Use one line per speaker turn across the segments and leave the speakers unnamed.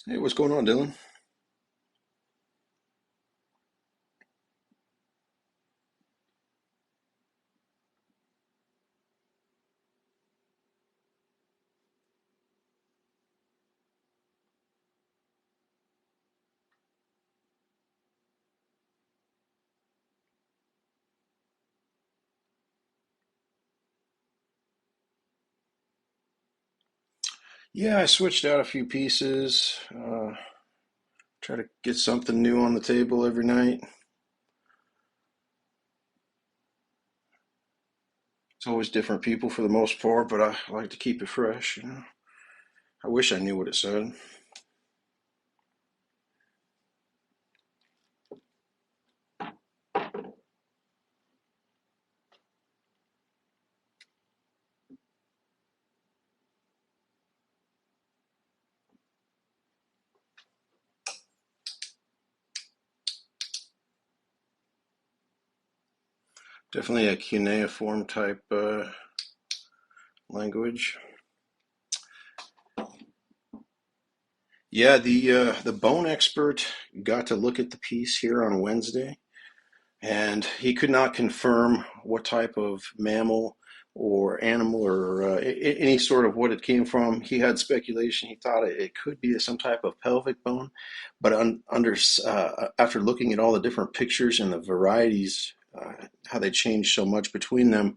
Hey, what's going on, Dylan? Yeah, I switched out a few pieces. Try to get something new on the table every night. It's always different people for the most part, but I like to keep it fresh. I wish I knew what it said. Definitely a cuneiform type language. Yeah, the bone expert got to look at the piece here on Wednesday, and he could not confirm what type of mammal or animal or any sort of what it came from. He had speculation. He thought it could be some type of pelvic bone, but after looking at all the different pictures and the varieties, how they change so much between them,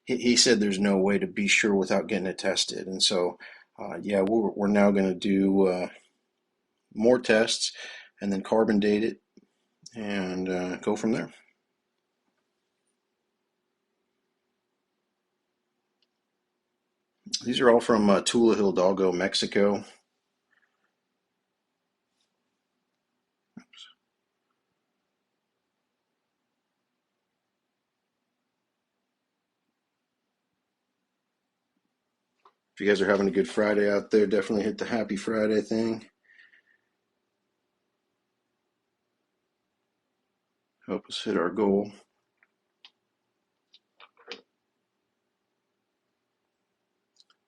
he said there's no way to be sure without getting it tested. And so, yeah, we're now going to do more tests and then carbon date it and go from there. These are all from Tula, Hidalgo, Mexico. If you guys are having a good Friday out there, definitely hit the Happy Friday thing. Help us hit our goal.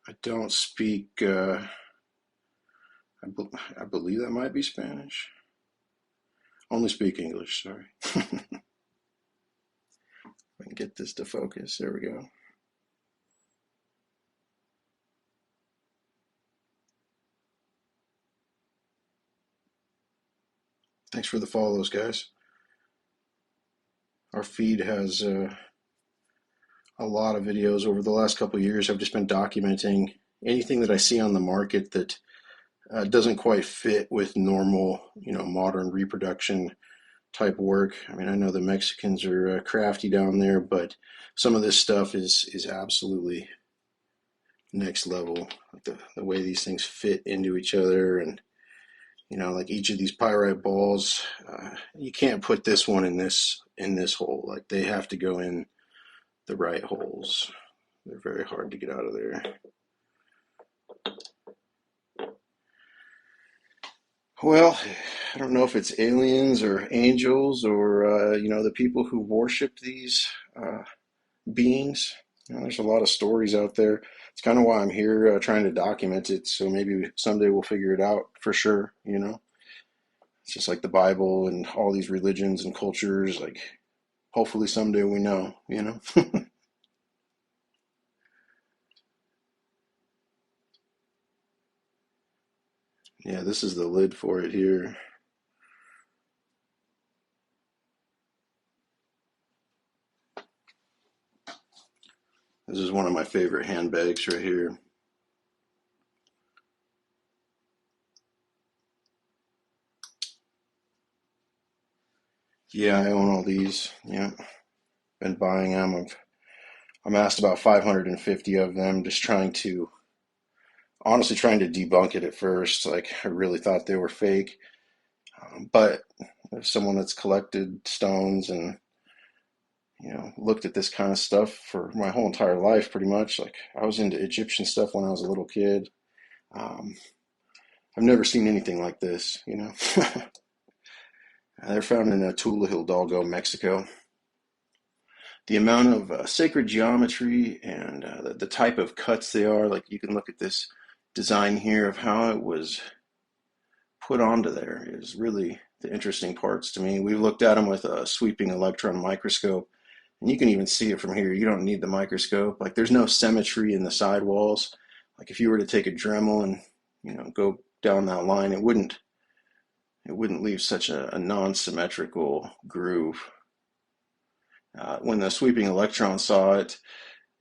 I don't speak, I believe that might be Spanish. Only speak English, sorry. I can get this to focus. There we go. Thanks for the follows, guys. Our feed has a lot of videos over the last couple of years. I've just been documenting anything that I see on the market that doesn't quite fit with normal, modern reproduction type work. I mean, I know the Mexicans are crafty down there, but some of this stuff is absolutely next level. The way these things fit into each other, and like each of these pyrite balls, you can't put this one in this hole. Like they have to go in the right holes. They're very hard to get out of there. Well, I don't know if it's aliens or angels or the people who worship these beings. There's a lot of stories out there. It's kind of why I'm here trying to document it. So maybe someday we'll figure it out for sure. It's just like the Bible and all these religions and cultures. Like, hopefully someday we know. Yeah, this is the lid for it here. This is one of my favorite handbags right here. Yeah, I own all these. Yeah, been buying them. I'm asked about 550 of them, just honestly trying to debunk it at first. Like, I really thought they were fake. But there's someone that's collected stones and looked at this kind of stuff for my whole entire life, pretty much. Like, I was into Egyptian stuff when I was a little kid. Um, I've never seen anything like this. They're found in Tula, Hidalgo, Mexico. The amount of sacred geometry and the type of cuts they are, like you can look at this design here of how it was put onto there is really the interesting parts to me. We've looked at them with a sweeping electron microscope, and you can even see it from here. You don't need the microscope. Like there's no symmetry in the sidewalls. Like if you were to take a Dremel and go down that line, it wouldn't leave such a non-symmetrical groove. When the sweeping electron saw it,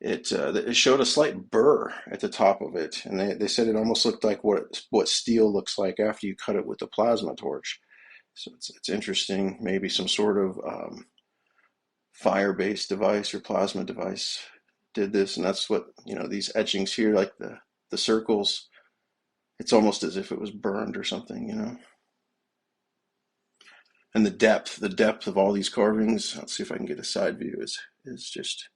it showed a slight burr at the top of it, and they said it almost looked like what steel looks like after you cut it with a plasma torch. So it's interesting. Maybe some sort of fire-based device or plasma device did this, and that's what these etchings here, like the circles. It's almost as if it was burned or something. And the depth of all these carvings. Let's see if I can get a side view. Is just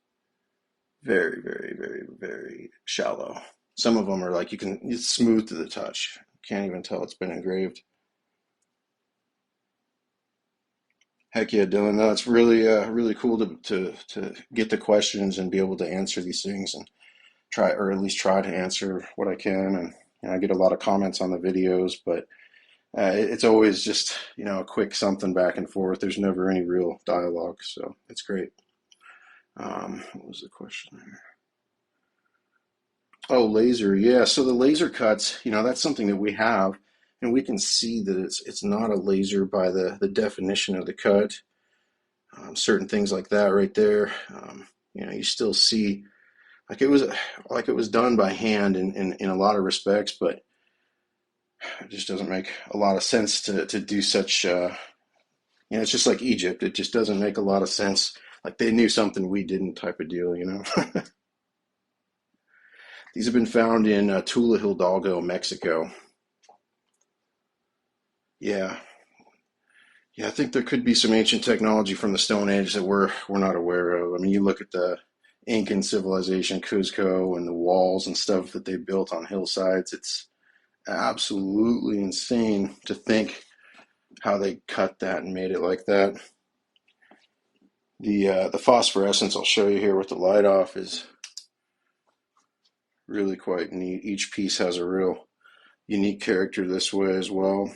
very, very, very, very shallow. Some of them are like it's smooth to the touch. Can't even tell it's been engraved. Heck yeah, Dylan. No, it's really cool to get the questions and be able to answer these things and try, or at least try to answer what I can. And I get a lot of comments on the videos, but it's always just a quick something back and forth. There's never any real dialogue, so it's great. What was the question there? Oh, laser. Yeah. So the laser cuts, that's something that we have, and we can see that it's not a laser by the definition of the cut. Certain things like that right there. You still see like it was done by hand in a lot of respects, but it just doesn't make a lot of sense to do such. It's just like Egypt. It just doesn't make a lot of sense. Like they knew something we didn't, type of deal. These have been found in Tula, Hidalgo, Mexico. Yeah, yeah. I think there could be some ancient technology from the Stone Age that we're not aware of. I mean, you look at the Incan civilization, Cuzco, and the walls and stuff that they built on hillsides. It's absolutely insane to think how they cut that and made it like that. The phosphorescence I'll show you here with the light off is really quite neat. Each piece has a real unique character this way as well.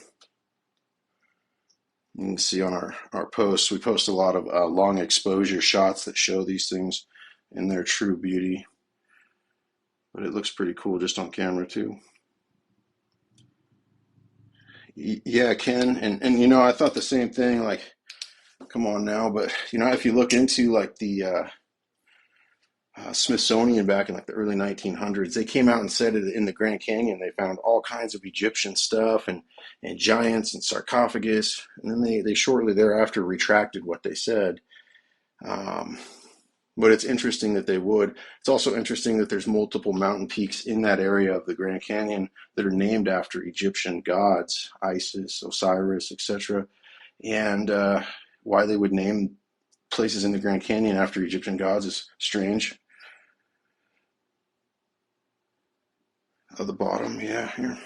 You can see on our posts, we post a lot of long exposure shots that show these things in their true beauty. But it looks pretty cool just on camera too. Yeah, Ken, and I thought the same thing. Like, come on now, but if you look into like the Smithsonian back in like the early 1900s, they came out and said it in the Grand Canyon. They found all kinds of Egyptian stuff and giants and sarcophagus, and then they shortly thereafter retracted what they said. Um, but it's interesting that they would. It's also interesting that there's multiple mountain peaks in that area of the Grand Canyon that are named after Egyptian gods, Isis, Osiris, etc. And why they would name places in the Grand Canyon after Egyptian gods is strange. At the bottom, yeah, here.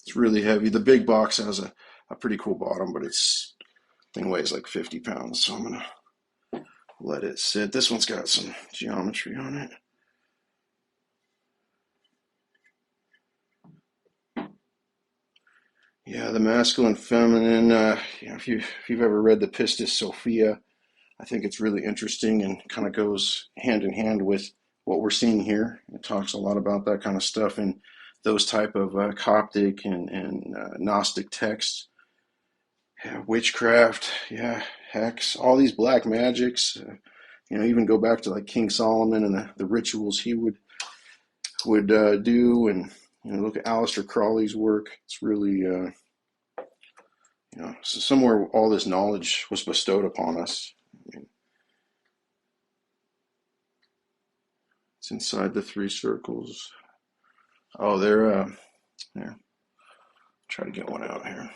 It's really heavy. The big box has a pretty cool bottom, but thing weighs like 50 pounds, so I'm gonna let it sit. This one's got some geometry on it. Yeah, the masculine, feminine. If you've ever read the Pistis Sophia, I think it's really interesting and kind of goes hand in hand with what we're seeing here. It talks a lot about that kind of stuff in those type of Coptic and Gnostic texts. Yeah, witchcraft, yeah, hex, all these black magics. Even go back to like King Solomon and the rituals he would do, and look at Aleister Crowley's work. It's really so somewhere all this knowledge was bestowed upon us. I mean, it's inside the three circles. Oh, there. Try to get one out here.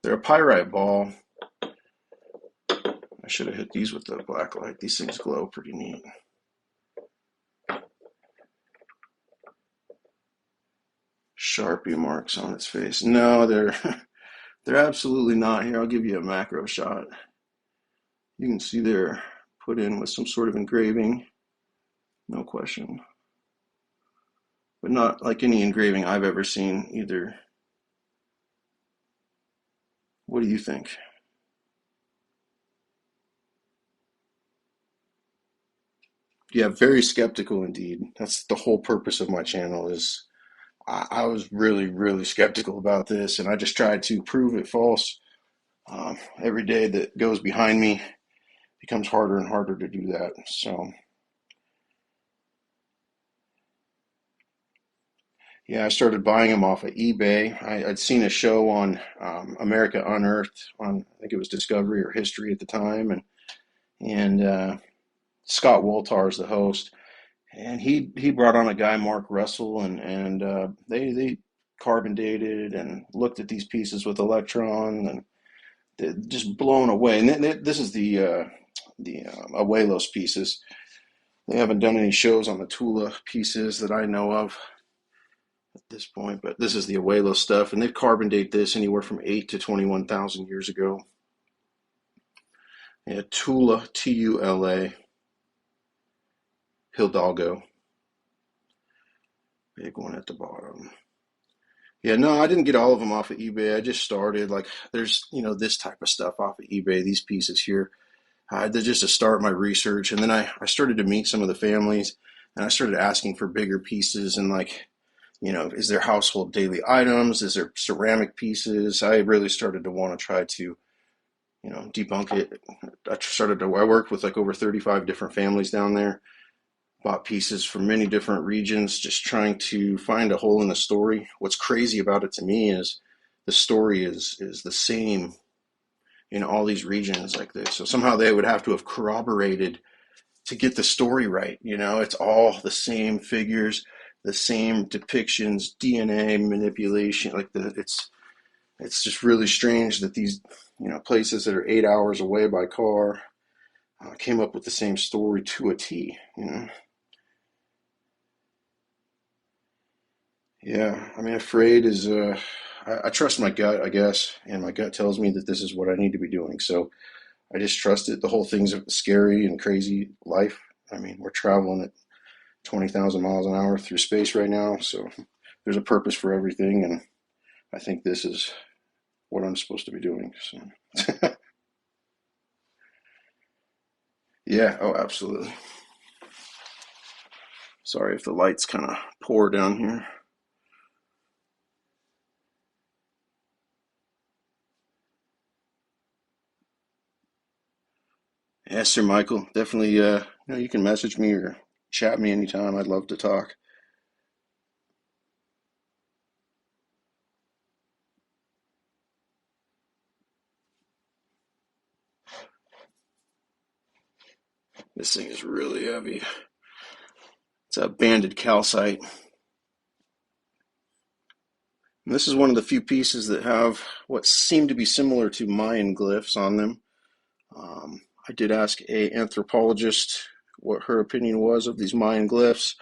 They're a pyrite ball. I should have hit these with the black light. These things glow pretty neat. Sharpie marks on its face. No, they're absolutely not. Here, I'll give you a macro shot. You can see they're put in with some sort of engraving, no question. But not like any engraving I've ever seen either. What do you think? Yeah, very skeptical indeed. That's the whole purpose of my channel is I was really, really skeptical about this, and I just tried to prove it false. Every day that goes behind me becomes harder and harder to do that. So, yeah, I started buying them off of eBay. I'd seen a show on America Unearthed on, I think it was Discovery or History at the time, and Scott Woltar is the host, and he brought on a guy, Mark Russell, and they carbon dated and looked at these pieces with electron, and they're just blown away. And this is the Ojuelos pieces. They haven't done any shows on the Tula pieces that I know of at this point, but this is the Ojuelos stuff, and they carbon date this anywhere from 8 to 21,000 years ago. Yeah, Tula, Tula, Hidalgo, big one at the bottom. Yeah, no, I didn't get all of them off of eBay. I just started like there's this type of stuff off of eBay. These pieces here, I had to just to start my research, and then I started to meet some of the families, and I started asking for bigger pieces and like is there household daily items? Is there ceramic pieces? I really started to want to try to debunk it. I worked with like over 35 different families down there, bought pieces from many different regions, just trying to find a hole in the story. What's crazy about it to me is the story is the same in all these regions like this. So somehow they would have to have corroborated to get the story right. It's all the same figures, the same depictions, DNA manipulation. It's just really strange that these places that are 8 hours away by car came up with the same story to a T. Yeah, I mean, afraid is I trust my gut, I guess, and my gut tells me that this is what I need to be doing. So I just trust it. The whole thing's a scary and crazy life. I mean, we're traveling at 20,000 miles an hour through space right now, so there's a purpose for everything, and I think this is what I'm supposed to be doing. So yeah, oh, absolutely. Sorry if the lights kind of pour down here. Yes, sir, Michael. Definitely, you can message me or chat me anytime. I'd love to talk. This thing is really heavy. It's a banded calcite. And this is one of the few pieces that have what seem to be similar to Mayan glyphs on them. I did ask a anthropologist what her opinion was of these Mayan glyphs.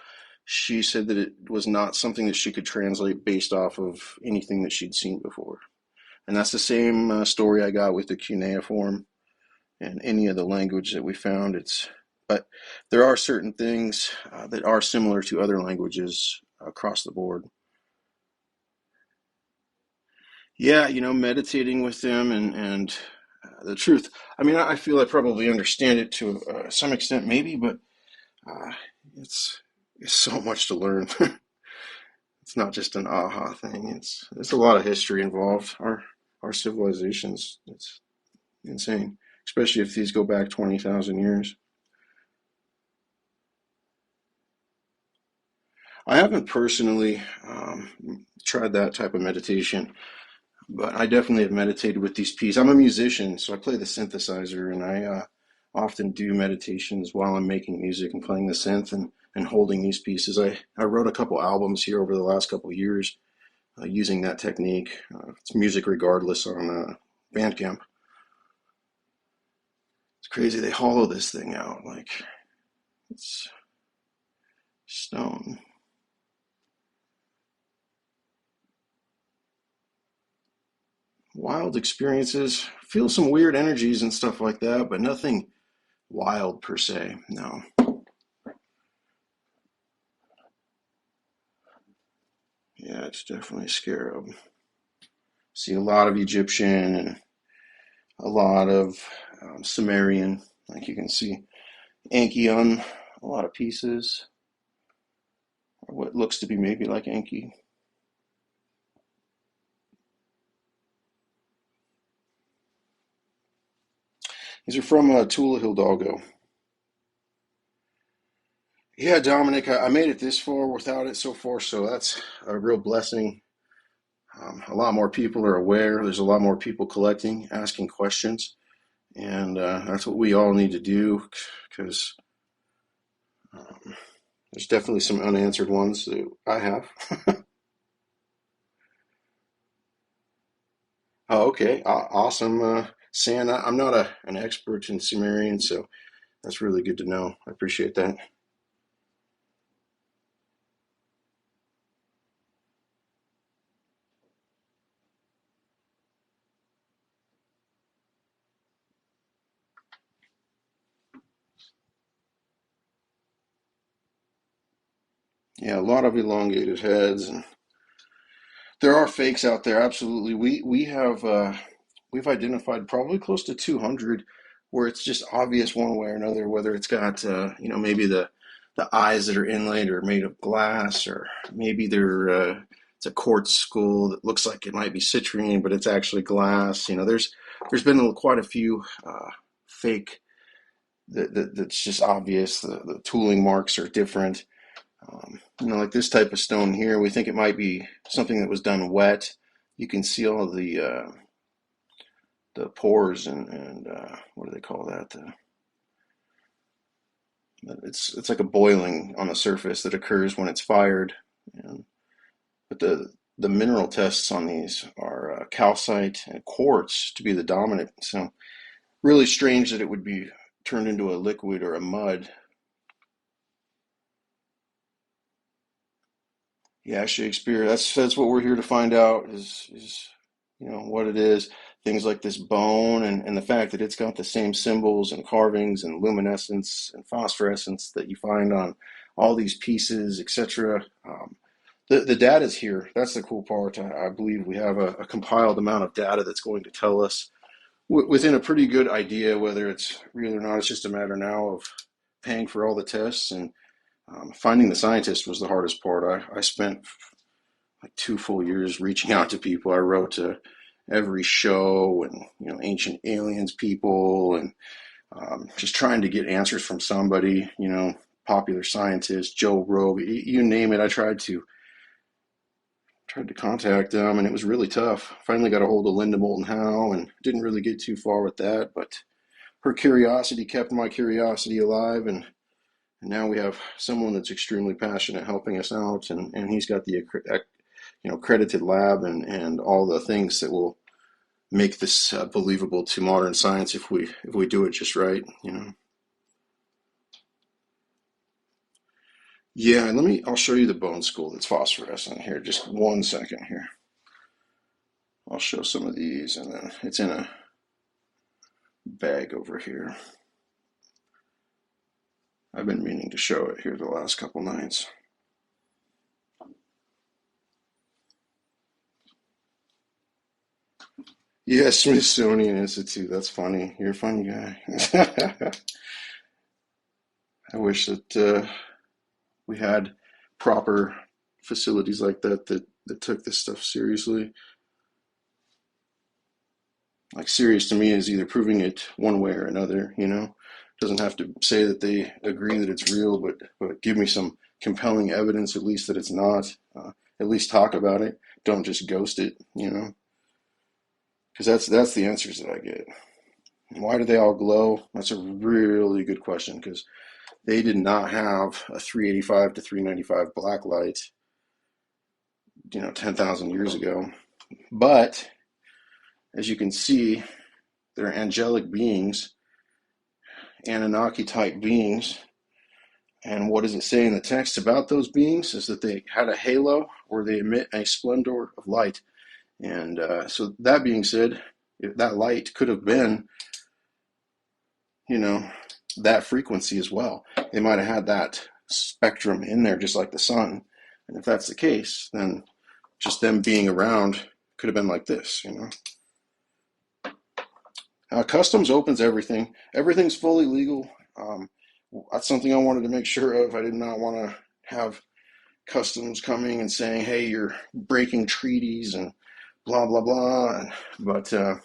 She said that it was not something that she could translate based off of anything that she'd seen before. And that's the same story I got with the cuneiform and any of the language that we found. But there are certain things that are similar to other languages across the board. Yeah, meditating with them and the truth. I mean, I feel I probably understand it to some extent, maybe, but uh, it's it's so much to learn. It's not just an aha thing. There's a lot of history involved. Our civilizations. It's insane, especially if these go back 20,000 years. I haven't personally tried that type of meditation, but I definitely have meditated with these pieces. I'm a musician, so I play the synthesizer, and I often do meditations while I'm making music and playing the synth and holding these pieces. I wrote a couple albums here over the last couple of years using that technique. It's music regardless on Bandcamp. It's crazy. They hollow this thing out like it's stone. Wild experiences, feel some weird energies and stuff like that, but nothing wild per se. No. Yeah, it's definitely a scarab. See a lot of Egyptian and a lot of Sumerian, like you can see, Anki on a lot of pieces, or what looks to be maybe like Anki. These are from Tula, Hidalgo. Yeah, Dominic, I made it this far without it so far, so that's a real blessing. A lot more people are aware. There's a lot more people collecting, asking questions, and that's what we all need to do because um, there's definitely some unanswered ones that I have. Oh, okay, awesome, San. I'm not an expert in Sumerian, so that's really good to know. I appreciate that. Yeah, a lot of elongated heads, and there are fakes out there. Absolutely, we have we've identified probably close to 200 where it's just obvious one way or another, whether it's got maybe the eyes that are inlaid or made of glass, or maybe it's a quartz skull that looks like it might be citrine, but it's actually glass. There's been quite a few fake that's just obvious. The tooling marks are different. Like this type of stone here, we think it might be something that was done wet. You can see all the pores and what do they call that? It's like a boiling on the surface that occurs when it's fired. And, but the mineral tests on these are calcite and quartz to be the dominant. So really strange that it would be turned into a liquid or a mud. Yeah, Shakespeare. That's what we're here to find out is what it is. Things like this bone and the fact that it's got the same symbols and carvings and luminescence and phosphorescence that you find on all these pieces, etc. The data's here. That's the cool part. I believe we have a compiled amount of data that's going to tell us within a pretty good idea whether it's real or not. It's just a matter now of paying for all the tests and finding the scientist was the hardest part. I spent like 2 full years reaching out to people. I wrote to every show and ancient aliens people and just trying to get answers from somebody. Popular scientist, Joe Rogan, you name it. I tried to contact them, and it was really tough. Finally got a hold of Linda Moulton Howe, and didn't really get too far with that. But her curiosity kept my curiosity alive, and now we have someone that's extremely passionate helping us out, and he's got the accredited lab and all the things that will make this believable to modern science if we do it just right. Yeah, and I'll show you the bone skull that's phosphorescent here. Just 1 second here. I'll show some of these, and then it's in a bag over here. I've been meaning to show it here the last couple nights. Yeah, Smithsonian Institute. That's funny. You're a funny guy. I wish that we had proper facilities like that took this stuff seriously. Like serious to me is either proving it one way or another. Doesn't have to say that they agree that it's real, but give me some compelling evidence at least that it's not. At least talk about it. Don't just ghost it. Because that's the answers that I get. Why do they all glow? That's a really good question because they did not have a 385 to 395 black light, 10,000 years ago. But as you can see, they're angelic beings, Anunnaki type beings. And what does it say in the text about those beings? Is that they had a halo or they emit a splendor of light. And so that being said, if that light could have been, you know, that frequency as well. They might have had that spectrum in there just like the sun. And if that's the case, then just them being around could have been like this. Customs opens everything. Everything's fully legal. Um, that's something I wanted to make sure of. I did not want to have customs coming and saying, "Hey, you're breaking treaties and blah blah blah." But yeah,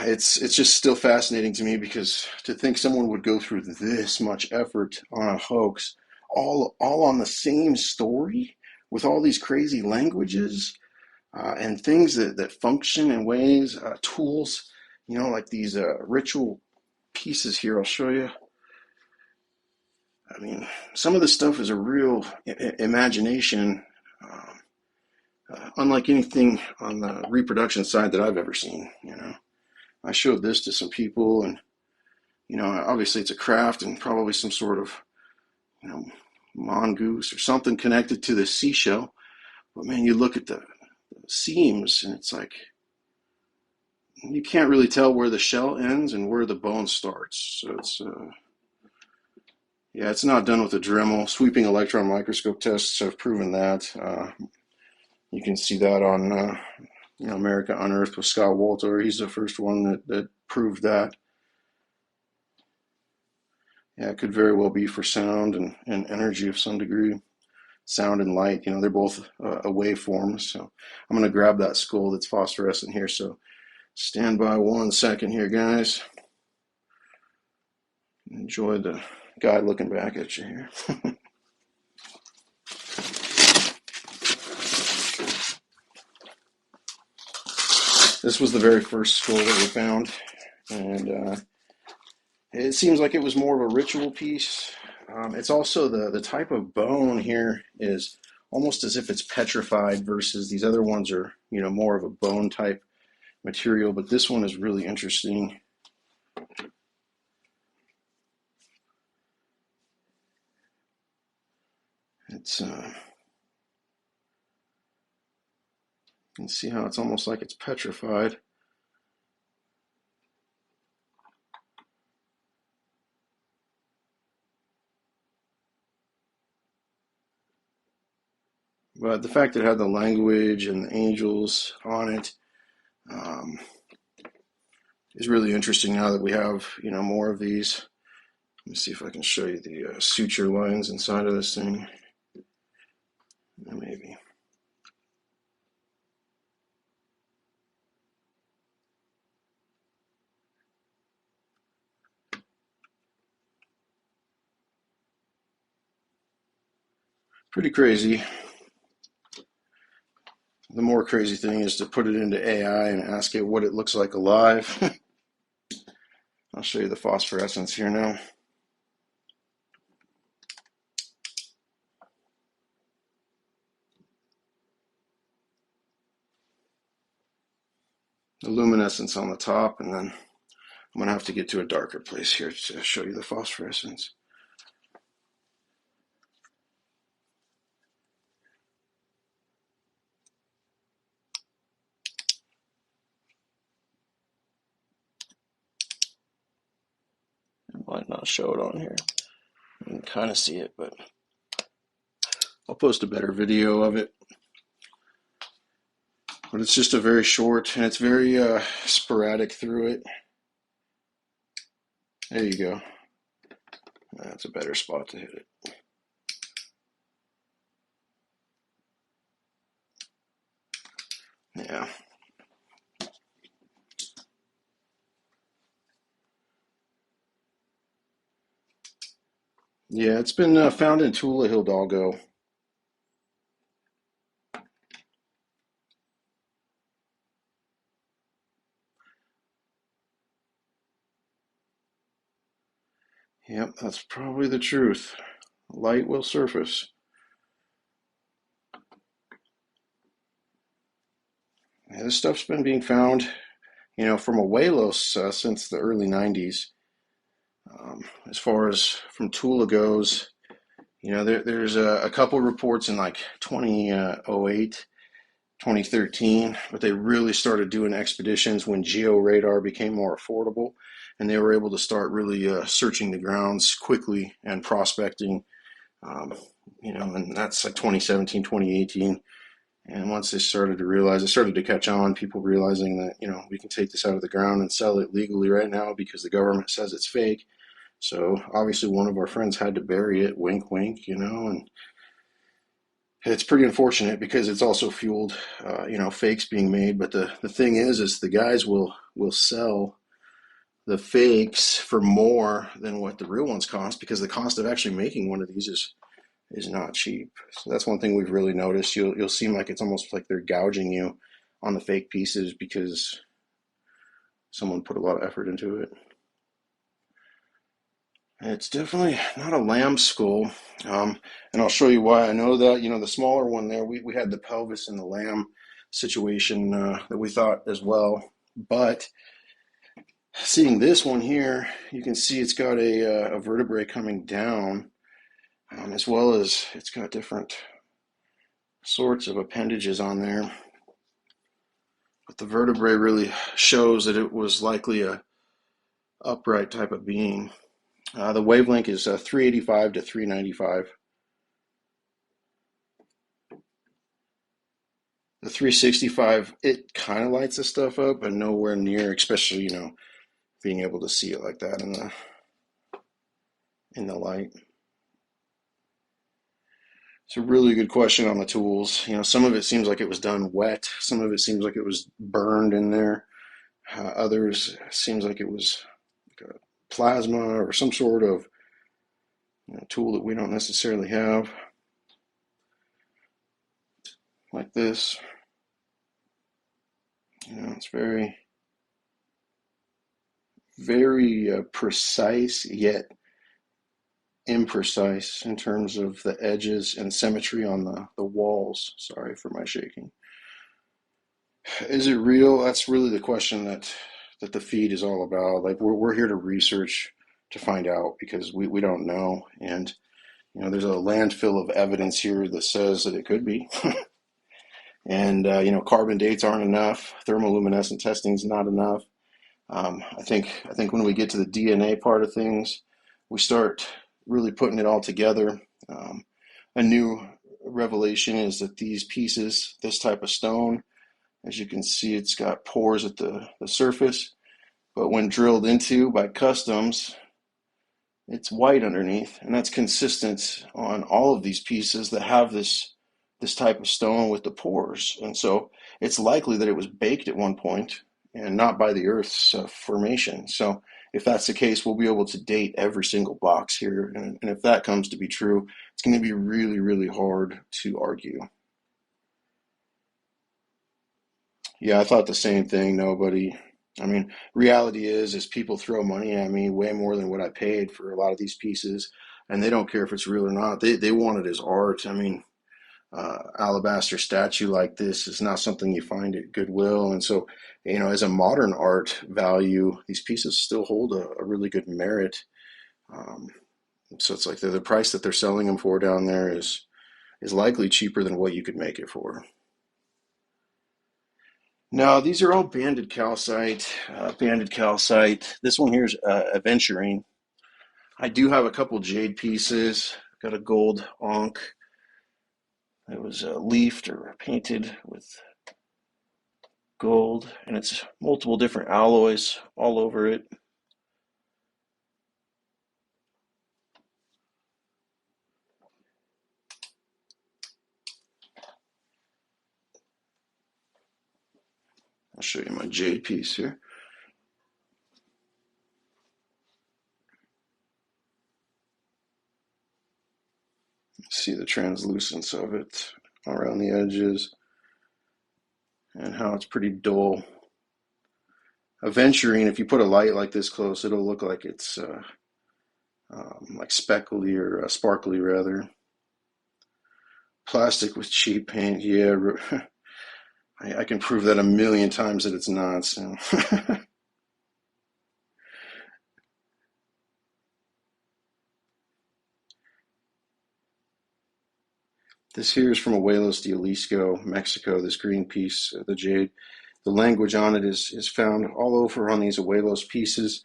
it's just still fascinating to me because to think someone would go through this much effort on a hoax, all on the same story with all these crazy languages and things that function in ways, tools, like these ritual pieces here. I'll show you. I mean, some of this stuff is a real imagination, unlike anything on the reproduction side that I've ever seen. I showed this to some people, and obviously it's a craft and probably some sort of you know mongoose or something connected to the seashell. But man, you look at the seams, and it's like you can't really tell where the shell ends and where the bone starts. So it's not done with a Dremel. Sweeping electron microscope tests have proven that. You can see that on America Unearthed with Scott Walter. He's the first one that proved that. Yeah, it could very well be for sound and energy of some degree. Sound and light, they're both a waveform. So I'm going to grab that skull that's phosphorescent here. So stand by 1 second here, guys. Enjoy the guy looking back at you here. This was the very first skull that we found, and it seems like it was more of a ritual piece. It's also the type of bone here is almost as if it's petrified versus these other ones are, more of a bone type material, but this one is really interesting. It's you can see how it's almost like it's petrified. But the fact that it had the language and the angels on it is really interesting now that we have, more of these. Let me see if I can show you the suture lines inside of this thing. Maybe. Pretty crazy. The more crazy thing is to put it into AI and ask it what it looks like alive. I'll show you the phosphorescence here now. The luminescence on the top, and then I'm going to have to get to a darker place here to show you the phosphorescence. I might not show it on here. You can kind of see it, but I'll post a better video of it. But it's just a very short, and it's very sporadic through it. There you go. That's a better spot to hit it. Yeah. Yeah, it's been found in Tula, Hidalgo. Yep, that's probably the truth. Light will surface. Yeah, this stuff's been being found, from Ojuelos since the early 90s. As far as from Tula goes, there's a couple reports in like 2008, 2013, but they really started doing expeditions when geo-radar became more affordable, and they were able to start really searching the grounds quickly and prospecting, and that's like 2017, 2018. And once they started to realize, it started to catch on, people realizing that, we can take this out of the ground and sell it legally right now because the government says it's fake. So obviously one of our friends had to bury it, wink, wink, and it's pretty unfortunate because it's also fueled, fakes being made. But the thing is the guys will sell the fakes for more than what the real ones cost because the cost of actually making one of these is not cheap. So that's one thing we've really noticed. You'll seem like it's almost like they're gouging you on the fake pieces because someone put a lot of effort into it. It's definitely not a lamb skull, and I'll show you why I know that. The smaller one there, we had the pelvis and the lamb situation that we thought as well, but seeing this one here, you can see it's got a vertebrae coming down, as well as it's got different sorts of appendages on there. But the vertebrae really shows that it was likely a upright type of being. The wavelength is 385 to 395. The 365, it kind of lights the stuff up, but nowhere near, especially, being able to see it like that in the light. It's a really good question on the tools. Some of it seems like it was done wet. Some of it seems like it was burned in there. Others seems like it was like a plasma or some sort of tool that we don't necessarily have. Like this. It's very, very precise yet imprecise in terms of the edges and symmetry on the walls. Sorry for my shaking. Is it real? That's really the question that the feed is all about. Like we're here to research to find out because we don't know. And there's a landfill of evidence here that says that it could be. And carbon dates aren't enough. Thermoluminescent testing is not enough. I think when we get to the DNA part of things, we start really putting it all together. A new revelation is that these pieces, this type of stone, as you can see, it's got pores at the surface, but when drilled into by customs, it's white underneath, and that's consistent on all of these pieces that have this type of stone with the pores. And so it's likely that it was baked at one point and not by the Earth's formation. So if that's the case, we'll be able to date every single box here. And if that comes to be true, it's going to be really, really hard to argue. Yeah, I thought the same thing. Reality is people throw money at me way more than what I paid for a lot of these pieces, and they don't care if it's real or not. They want it as art. Alabaster statue like this is not something you find at Goodwill. And so, as a modern art value, these pieces still hold a really good merit. So it's like the price that they're selling them for down there is likely cheaper than what you could make it for. No, these are all banded calcite. This one here is aventurine. I do have a couple jade pieces. Got a gold ankh. It was leafed or painted with gold, and it's multiple different alloys all over it. I'll show you my jade piece here. See the translucence of it around the edges and how it's pretty dull. Aventurine, if you put a light like this close, it'll look like it's like speckly or sparkly rather. Plastic with cheap paint, yeah. I can prove that a million times that it's not. So. This here is from Ojuelos, Jalisco, Mexico. This green piece, the jade. The language on it is found all over on these Ojuelos pieces.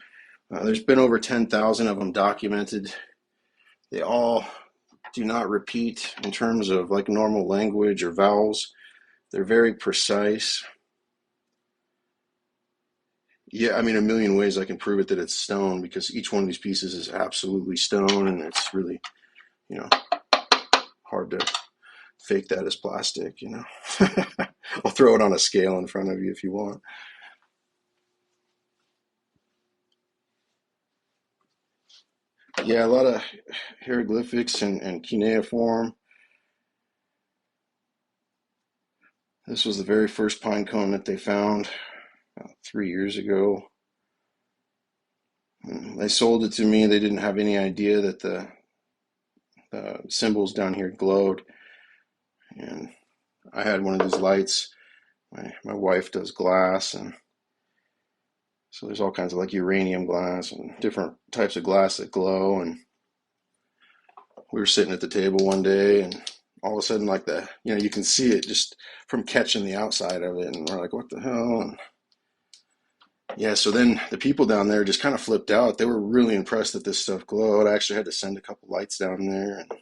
There's been over 10,000 of them documented. They all do not repeat in terms of like normal language or vowels. They're very precise. Yeah, I mean, a million ways I can prove it that it's stone because each one of these pieces is absolutely stone, and it's really, you know, hard to fake that as plastic, you know. I'll throw it on a scale in front of you if you want. Yeah, a lot of hieroglyphics and cuneiform. This was the very first pine cone that they found 3 years ago. They sold it to me. They didn't have any idea that the symbols down here glowed. And I had one of these lights. My wife does glass, and so there's all kinds of like uranium glass and different types of glass that glow. And we were sitting at the table one day, and all of a sudden, like you can see it just from catching the outside of it, and we're like, what the hell? And yeah, so then the people down there just kind of flipped out. They were really impressed that this stuff glowed. I actually had to send a couple lights down there, and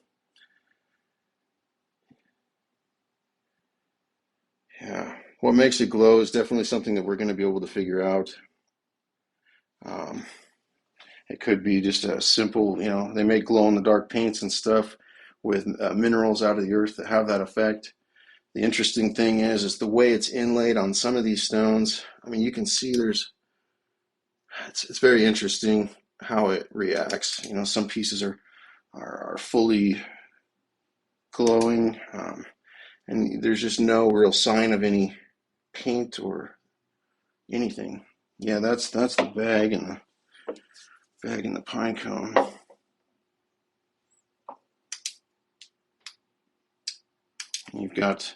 yeah, what makes it glow is definitely something that we're going to be able to figure out. Um, it could be just a simple, they make glow in the dark paints and stuff with minerals out of the earth that have that effect. The interesting thing is the way it's inlaid on some of these stones. I mean, you can see it's very interesting how it reacts. Some pieces are fully glowing, and there's just no real sign of any paint or anything. Yeah, that's the bag and the pine cone. You've got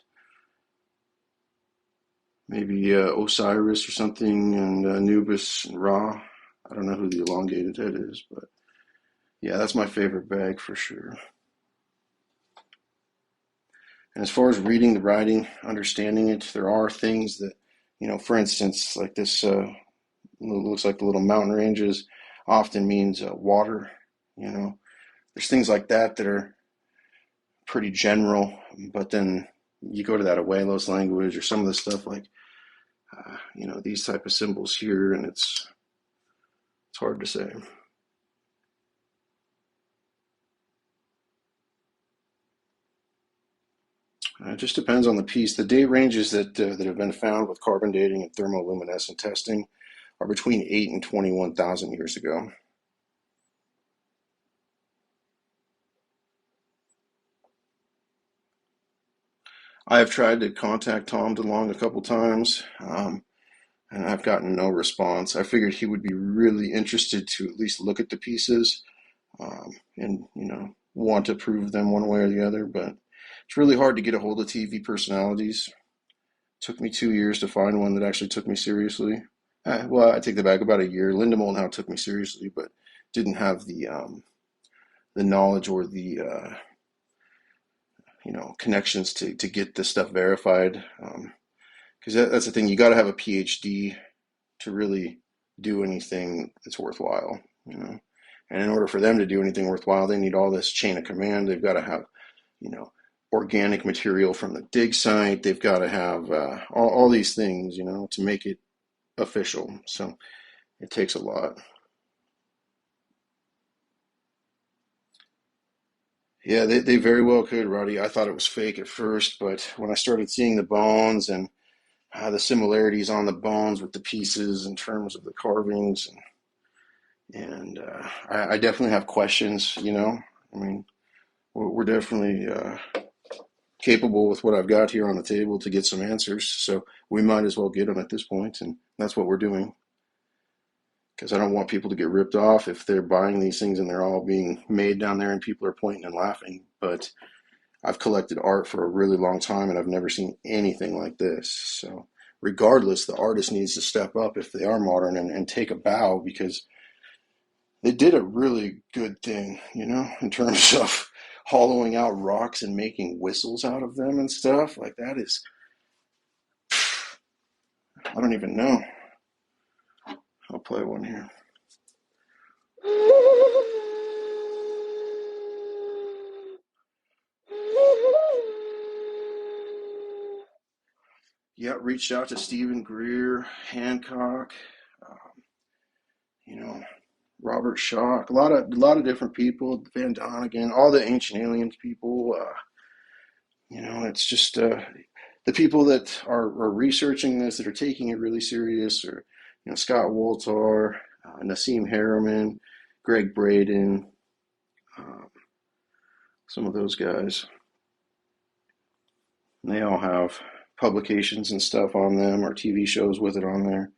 maybe Osiris or something, and Anubis and Ra. I don't know who the elongated head is, but yeah, that's my favorite bag for sure. And as far as reading the writing, understanding it, there are things that, for instance, like this looks like the little mountain ranges often means water. You know, there's things like that are pretty general, but then you go to that Ojuelos language or some of the stuff like, these type of symbols here, and it's hard to say. It just depends on the piece. The date ranges that have been found with carbon dating and thermoluminescent testing are between 8 and 21,000 years ago. I have tried to contact Tom DeLong a couple times, and I've gotten no response. I figured he would be really interested to at least look at the pieces, and want to prove them one way or the other. But it's really hard to get a hold of TV personalities. It took me 2 years to find one that actually took me seriously. Well, I take that back, about a year. Linda Moulton took me seriously, but didn't have the knowledge or the connections to get this stuff verified. Because that's the thing, you got to have a PhD to really do anything that's worthwhile. And in order for them to do anything worthwhile, they need all this chain of command. They've got to have you know organic material from the dig site. They've got to have all these things to make it official. So it takes a lot. Yeah, they very well could, Roddy. I thought it was fake at first, but when I started seeing the bones and the similarities on the bones with the pieces in terms of the carvings, and I definitely have questions. I mean, we're definitely capable with what I've got here on the table to get some answers. So we might as well get them at this point, and that's what we're doing. Because I don't want people to get ripped off if they're buying these things and they're all being made down there and people are pointing and laughing. But I've collected art for a really long time and I've never seen anything like this. So regardless, the artist needs to step up if they are modern and take a bow because they did a really good thing, in terms of hollowing out rocks and making whistles out of them and stuff. Like that is, I don't even know. I'll play one here. Yeah, reached out to Stephen Greer, Hancock, um, you know, Robert Schock, a lot of different people, Van Donegan, all the ancient aliens people. It's just the people that are researching this, that are taking it really serious, or Scott Woltar, Nassim Harriman, Greg Braden, um, some of those guys. And they all have publications and stuff on them, or TV shows with it on there.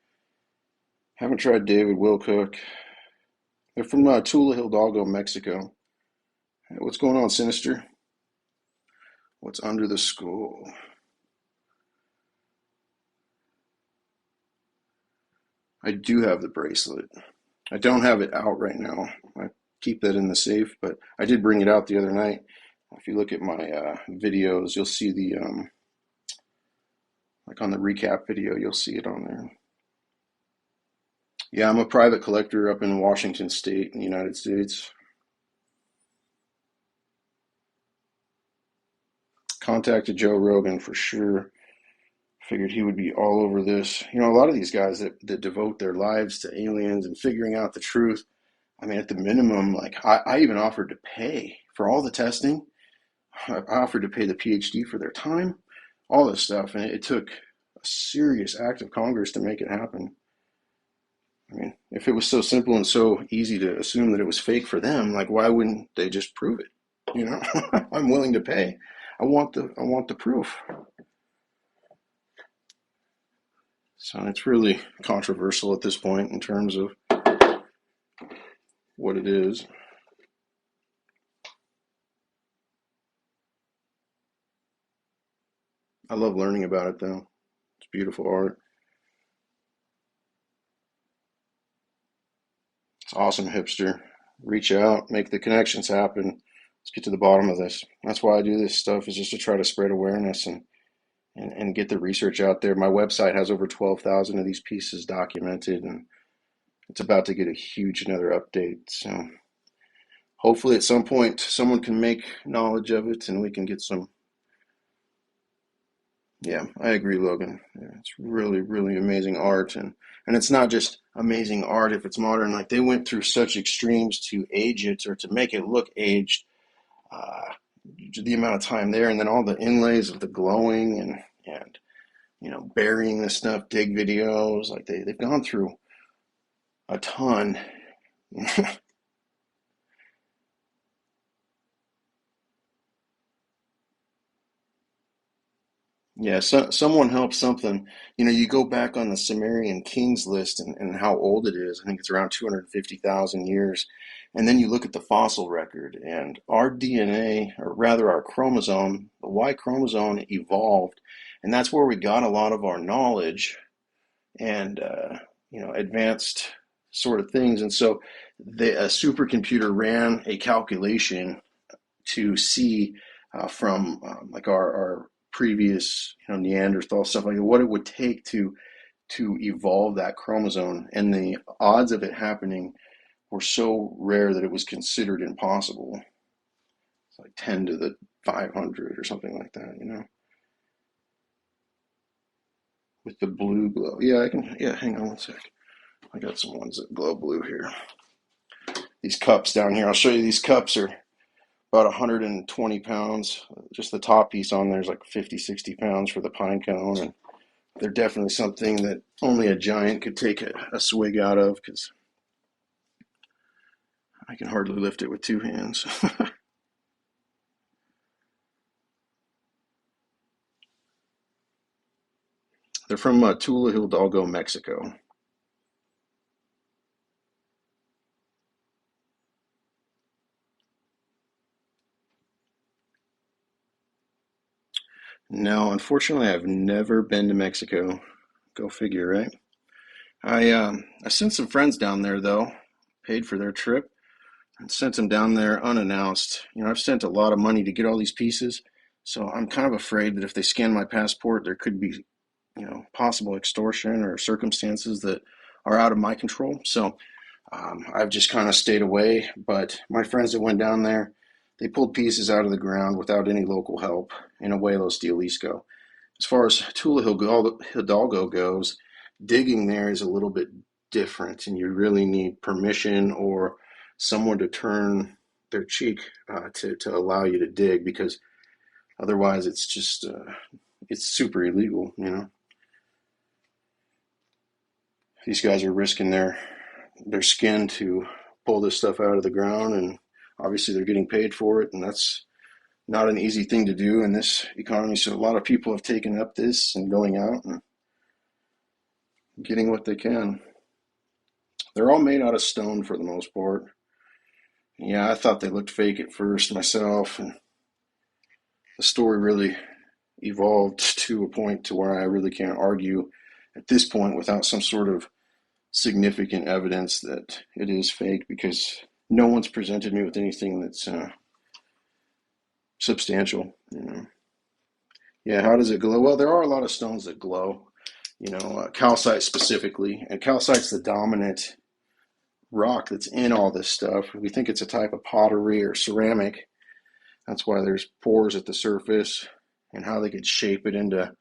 Haven't tried David Wilcock. They're from Tula, Hidalgo, Mexico. Hey, what's going on, Sinister? What's under the skull? I do have the bracelet. I don't have it out right now. I keep that in the safe, but I did bring it out the other night. If you look at my videos, you'll see the like on the recap video, you'll see it on there. Yeah, I'm a private collector up in Washington State in the United States. Contacted Joe Rogan for sure. Figured he would be all over this. A lot of these guys that devote their lives to aliens and figuring out the truth. I mean, at the minimum, like I even offered to pay for all the testing. I offered to pay the PhD for their time, all this stuff, and it took a serious act of Congress to make it happen. I mean, if it was so simple and so easy to assume that it was fake for them, like why wouldn't they just prove it? I'm willing to pay. I want the proof. So it's really controversial at this point in terms of what it is. I love learning about it though. It's beautiful art. It's awesome, hipster. Reach out, make the connections happen. Let's get to the bottom of this. That's why I do this stuff, is just to try to spread awareness and get the research out there. My website has over 12,000 of these pieces documented, and it's about to get a huge another update. So hopefully at some point someone can make knowledge of it and we can get some. Yeah, I agree, Logan. Yeah, it's really, really amazing art, and it's not just amazing art if it's modern. Like they went through such extremes to age it or to make it look aged. Uh, the amount of time there, and then all the inlays of the glowing and burying the stuff, dig videos. Like they've gone through a ton. Yeah, someone helped something. You go back on the Sumerian kings list and how old it is. I think it's around 250,000 years. And then you look at the fossil record, and our DNA, or rather our chromosome, the Y chromosome evolved. And that's where we got a lot of our knowledge and, advanced sort of things. And so a supercomputer ran a calculation to see from like our previous Neanderthal stuff like what it would take to evolve that chromosome, and the odds of it happening were so rare that it was considered impossible. It's like 10 to the 500 or something like that, with the blue glow. Yeah, I can. Yeah, hang on one sec. I got some ones that glow blue here. These cups down here. I'll show you. These cups are about 120 pounds. Just the top piece on there is like 50, 60 pounds for the pine cone. And they're definitely something that only a giant could take a swig out of, because I can hardly lift it with two hands. They're from Tula, Hidalgo, Mexico. No, unfortunately, I've never been to Mexico. Go figure, right? I sent some friends down there though, paid for their trip, and sent them down there unannounced. I've sent a lot of money to get all these pieces, so I'm kind of afraid that if they scan my passport, there could be, possible extortion or circumstances that are out of my control. So I've just kind of stayed away. But my friends that went down there, they pulled pieces out of the ground without any local help in Ojuelos, Jalisco. As far as Tula Hidalgo goes, digging there is a little bit different, and you really need permission or someone to turn their cheek to allow you to dig, because otherwise it's just it's super illegal. These guys are risking their skin to pull this stuff out of the ground, and obviously they're getting paid for it, and that's not an easy thing to do in this economy. So a lot of people have taken up this and going out and getting what they can. They're all made out of stone for the most part. Yeah, I thought they looked fake at first myself, and the story really evolved to a point to where I really can't argue at this point without some sort of significant evidence that it is fake, because no one's presented me with anything that's substantial. Yeah, how does it glow? Well, there are a lot of stones that glow. Calcite specifically, and calcite's the dominant rock that's in all this stuff. We think it's a type of pottery or ceramic. That's why there's pores at the surface, and how they could shape it into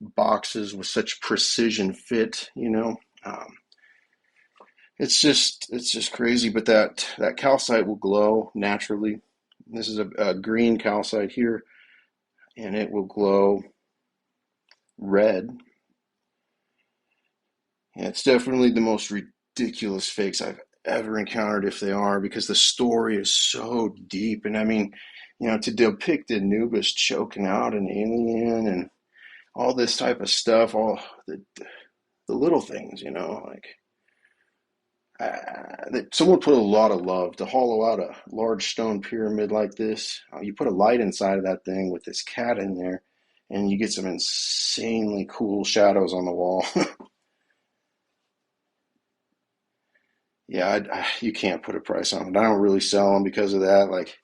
boxes with such precision fit. It's just crazy. But that calcite will glow naturally. This is a green calcite here, and it will glow red. And it's definitely the most ridiculous fakes I've ever encountered, if they are, because the story is so deep. And I mean, to depict Anubis choking out an alien and all this type of stuff, all the little things, like that someone put a lot of love to hollow out a large stone pyramid like this. You put a light inside of that thing with this cat in there, and you get some insanely cool shadows on the wall. Yeah, you can't put a price on it. I don't really sell them because of that. Like,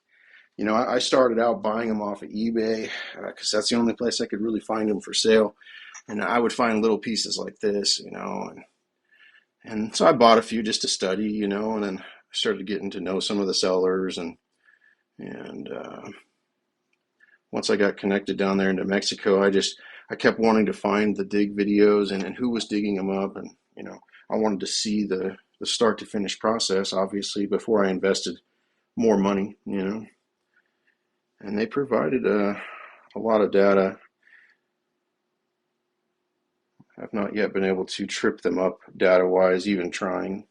I started out buying them off of eBay because that's the only place I could really find them for sale. And I would find little pieces like this, and so I bought a few just to study, and then I started getting to know some of the sellers, and once I got connected down there into Mexico, I kept wanting to find the dig videos and who was digging them up, and I wanted to see the start to finish process, obviously, before I invested more money. And they provided a lot of data. I've not yet been able to trip them up data-wise, even trying.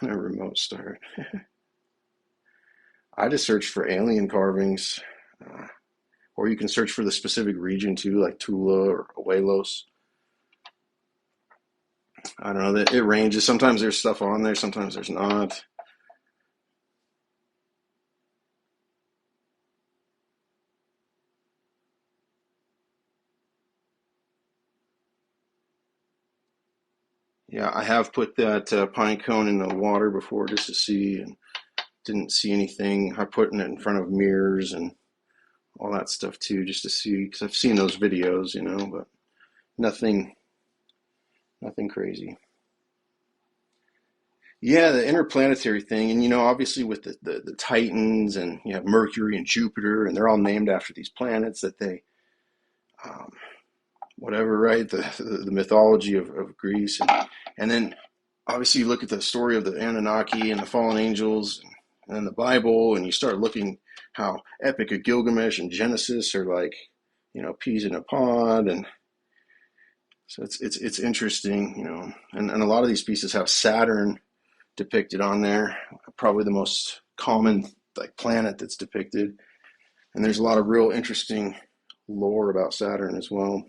A remote start. I just searched for alien carvings, or you can search for the specific region too, like Tula or Ojuelos. I don't know. It ranges. Sometimes there's stuff on there, sometimes there's not. Yeah, I have put that pine cone in the water before just to see, and didn't see anything. I put it in front of mirrors and all that stuff too, just to see, because I've seen those videos, but nothing, nothing crazy. Yeah, the interplanetary thing, and obviously with the Titans, and you have Mercury and Jupiter, and they're all named after these planets that they, um, whatever, right? The mythology of Greece, and then obviously you look at the story of the Anunnaki and the fallen angels, and the Bible, and you start looking how Epic of Gilgamesh and Genesis are like, peas in a pod, and so it's interesting. And a lot of these pieces have Saturn depicted on there, probably the most common like planet that's depicted, and there's a lot of real interesting lore about Saturn as well.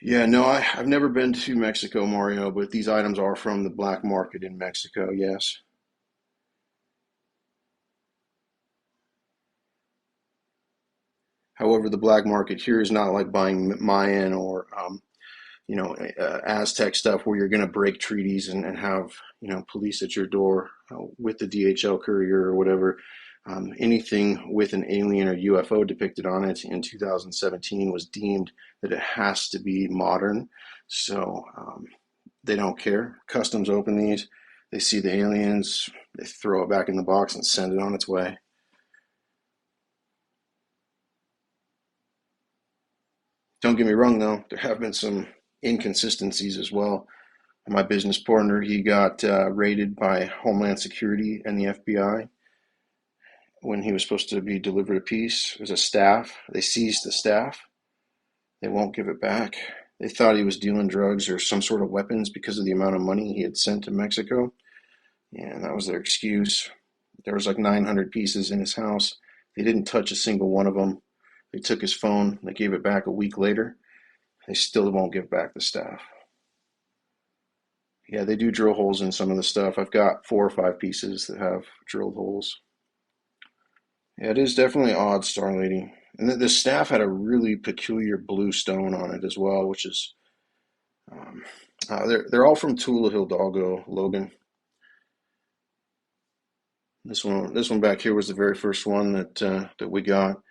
Yeah, no, I've never been to Mexico, Mario, but these items are from the black market in Mexico, yes. However, the black market here is not like buying Mayan or Aztec stuff where you're going to break treaties and have police at your door with the DHL courier or whatever. Anything with an alien or UFO depicted on it in 2017 was deemed that it has to be modern. So they don't care. Customs open these, they see the aliens, they throw it back in the box and send it on its way. Don't get me wrong, though, there have been some inconsistencies as well. My business partner, he got raided by Homeland Security and the FBI when he was supposed to be delivered a piece. It was a staff. They seized the staff. They won't give it back. They thought he was dealing drugs or some sort of weapons because of the amount of money he had sent to Mexico. And that was their excuse. There was like 900 pieces in his house. They didn't touch a single one of them. They took his phone. They gave it back a week later. They still won't give back the staff. Yeah, they do drill holes in some of the stuff. I've got 4 or 5 pieces that have drilled holes. Yeah, it is definitely odd, Star Lady. And the staff had a really peculiar blue stone on it as well, which is um, they're all from Tula, Hidalgo, Logan. This one back here was the very first one that we got,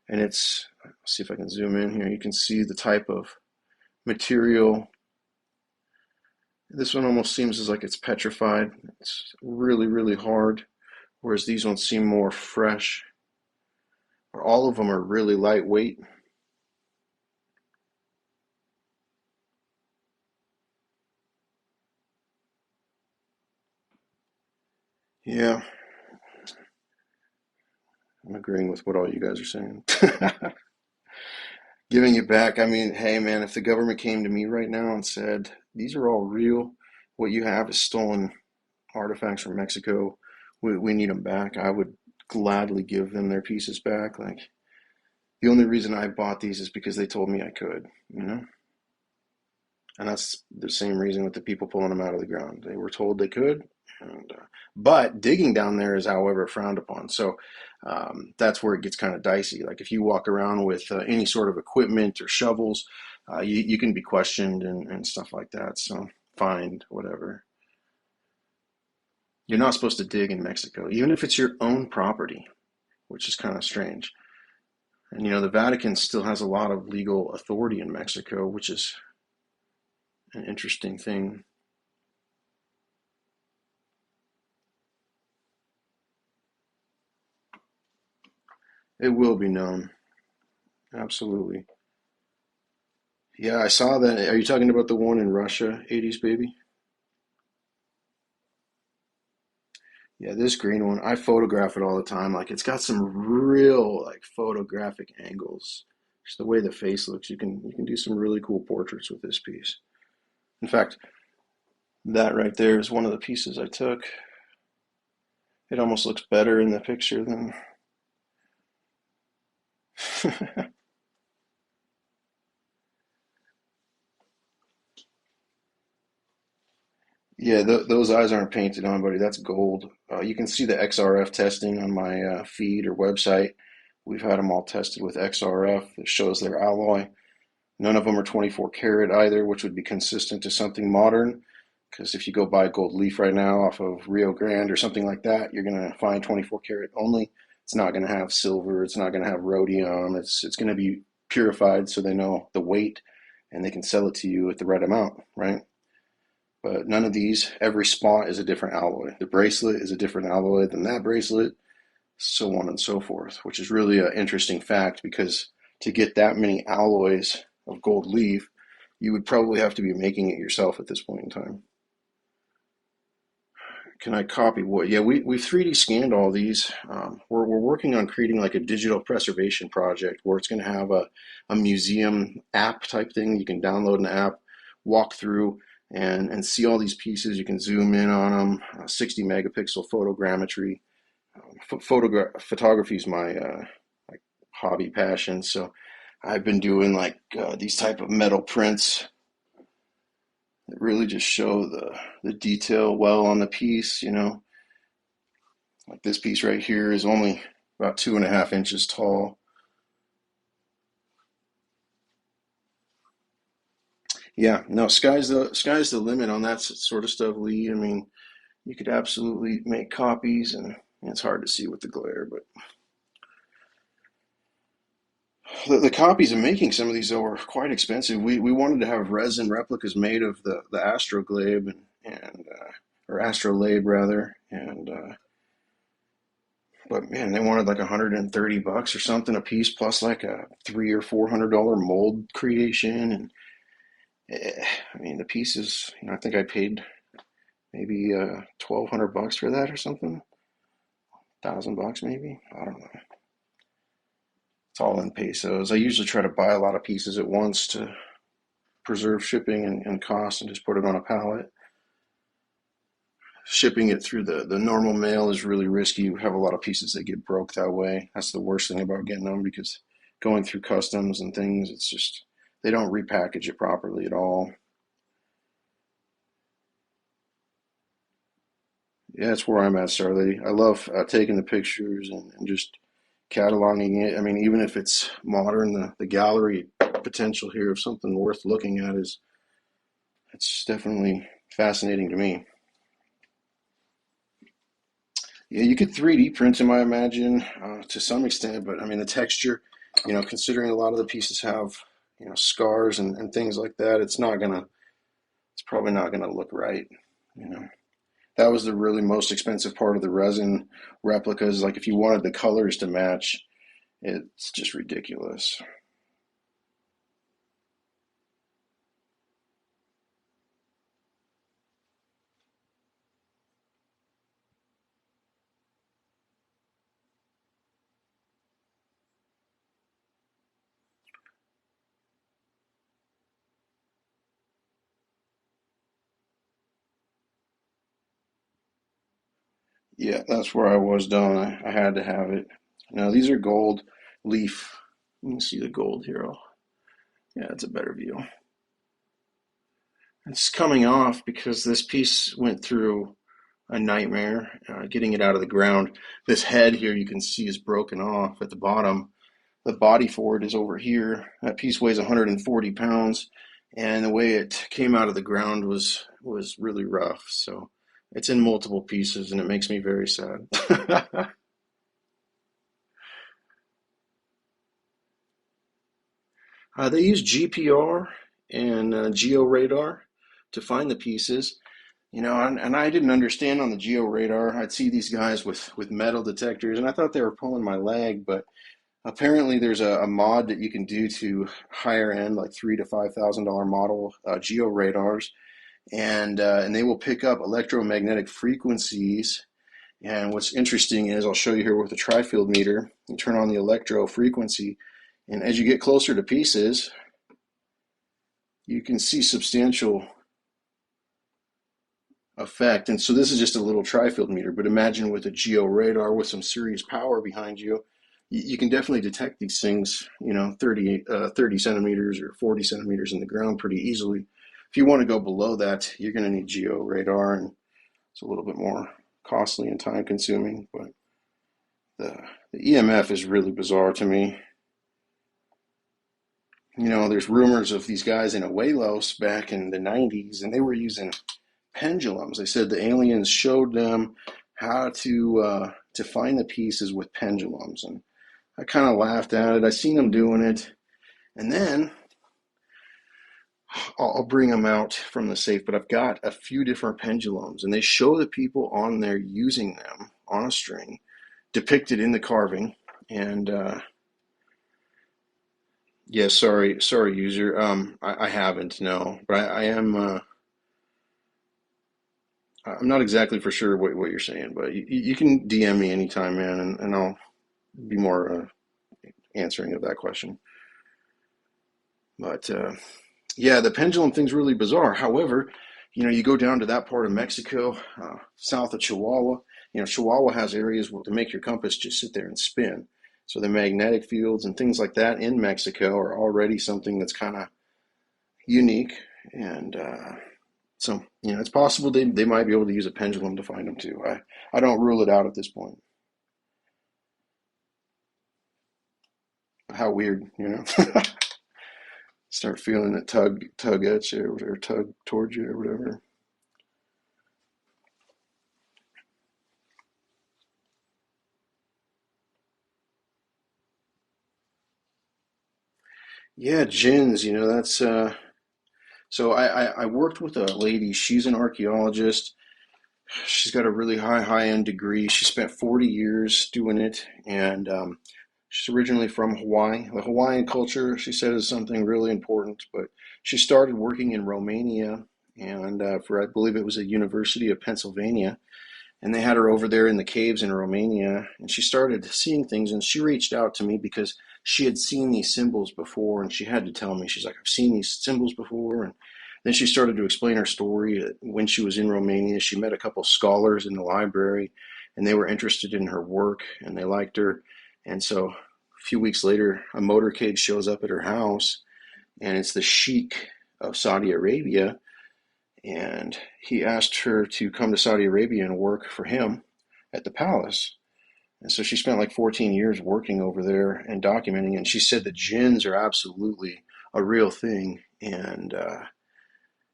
and it's. Let's see if I can zoom in here. You can see the type of material. This one almost seems as like it's petrified. It's really, really hard, whereas these ones seem more fresh. Or all of them are really lightweight. Yeah, I'm agreeing with what all you guys are saying. Giving it back. I mean, hey man, if the government came to me right now and said, these are all real, what you have is stolen artifacts from Mexico, we need them back, I would gladly give them their pieces back. Like, the only reason I bought these is because they told me I could, you know? And that's the same reason with the people pulling them out of the ground. They were told they could, and but digging down there is, however, frowned upon. So that's where it gets kind of dicey. Like if you walk around with any sort of equipment or shovels, you can be questioned and stuff like that. So fined, whatever. You're not supposed to dig in Mexico, even if it's your own property, which is kind of strange. And you know, the Vatican still has a lot of legal authority in Mexico, which is an interesting thing. It will be known. Absolutely. Yeah, I saw that. Are you talking about the one in Russia, 80s baby? Yeah, this green one, I photograph it all the time. Like it's got some real like photographic angles. Just the way the face looks, you can do some really cool portraits with this piece. In fact, that right there is one of the pieces I took. It almost looks better in the picture than Yeah, those eyes aren't painted on, buddy. That's gold. You can see the XRF testing on my feed or website. We've had them all tested with XRF. It shows their alloy. None of them are 24 karat either, which would be consistent to something modern. Because if you go buy gold leaf right now off of Rio Grande or something like that, you're going to find 24 karat only. It's not going to have silver. It's not going to have rhodium. It's going to be purified so they know the weight and they can sell it to you at the right amount, right? But none of these, every spot is a different alloy. The bracelet is a different alloy than that bracelet, so on and so forth, which is really an interesting fact because to get that many alloys of gold leaf, you would probably have to be making it yourself at this point in time. Can I copy what? Yeah, we've 3D scanned all these. We're working on creating like a digital preservation project where it's going to have a museum app type thing. You can download an app, walk through, and see all these pieces. You can zoom in on them. 60 megapixel photogrammetry. Photography is my like hobby passion. So I've been doing like these type of metal prints that really just show the detail well on the piece, you know. Like this piece right here is only about 2.5 inches tall. Yeah, no, sky's the limit on that sort of stuff, Lee. I mean, you could absolutely make copies, and it's hard to see with the glare, but the copies of making some of these though are quite expensive. We wanted to have resin replicas made of the astroglabe and or astrolabe rather, and But man, they wanted like $130 or something a piece, plus like a $300 or $400 mold creation. And I mean, the pieces, I think I paid maybe $1,200 for that or something, $1,000 maybe. I don't know. It's all in pesos. I usually try to buy a lot of pieces at once to preserve shipping and cost, and just put it on a pallet. Shipping it through the normal mail is really risky. You have a lot of pieces that get broke that way. That's the worst thing about getting them, because going through customs and things, it's just they don't repackage it properly at all. Yeah, that's where I'm at, Star Lady. I love taking the pictures and just cataloging it. I mean, even if it's modern, the gallery potential here of something worth looking at is it's definitely fascinating to me. Yeah, you could 3D print them, I imagine, to some extent, but I mean, the texture, considering a lot of the pieces have, scars and things like that, it's probably not gonna look right, you know. That was the really most expensive part of the resin replicas. Like if you wanted the colors to match, it's just ridiculous. Yeah, that's where I was done. I had to have it. Now these are gold leaf. You can see the gold here. Yeah, it's a better view. It's coming off because this piece went through a nightmare getting it out of the ground. This head here you can see is broken off at the bottom. The body for it is over here. That piece weighs 140 pounds, and the way it came out of the ground was really rough. So it's in multiple pieces, and it makes me very sad. They use GPR and geo radar to find the pieces. And I didn't understand on the geo radar. I'd see these guys with metal detectors, and I thought they were pulling my leg, but apparently there's a mod that you can do to higher end, like $3,000 to $5,000 model geo radars, and they will pick up electromagnetic frequencies. And what's interesting is I'll show you here with a tri-field meter. You turn on the electro frequency, and as you get closer to pieces, you can see substantial effect. And so this is just a little tri-field meter, but imagine with a geo radar with some serious power behind you, you can definitely detect these things, 30 centimeters or 40 centimeters in the ground pretty easily. If you want to go below that, you're going to need geo radar, and it's a little bit more costly and time consuming. But the, the EMF is really bizarre to me. There's rumors of these guys in Ojuelos back in the 90s, and they were using pendulums. They said the aliens showed them how to find the pieces with pendulums, and I kind of laughed at it. I seen them doing it, and then I'll bring them out from the safe. But I've got a few different pendulums, and they show the people on there using them on a string, depicted in the carving. And yeah, sorry, user. I haven't, no, but I am. I'm not exactly for sure what you're saying, but you can DM me anytime, man, and I'll be more answering of that question. But yeah, the pendulum thing's really bizarre. However, you go down to that part of Mexico, south of Chihuahua. Chihuahua has areas where to make your compass just sit there and spin. So the magnetic fields and things like that in Mexico are already something that's kind of unique. And so, it's possible they might be able to use a pendulum to find them too. I don't rule it out at this point. How weird, Start feeling it tug at you or tug towards you or whatever. Yeah, gins, that's so I worked with a lady, she's an archaeologist She's got a really high-end degree. She spent 40 years doing it, and she's originally from Hawaii. The Hawaiian culture, she said, is something really important, but she started working in Romania and for, I believe it was a University of Pennsylvania, and they had her over there in the caves in Romania, and she started seeing things, and she reached out to me because she had seen these symbols before, and she had to tell me. She's like, I've seen these symbols before. And then she started to explain her story. When she was in Romania, she met a couple scholars in the library, and they were interested in her work, and they liked her. And so a few weeks later, a motorcade shows up at her house, and it's the Sheikh of Saudi Arabia, and he asked her to come to Saudi Arabia and work for him at the palace. And so she spent like 14 years working over there and documenting. And she said the jinns are absolutely a real thing. And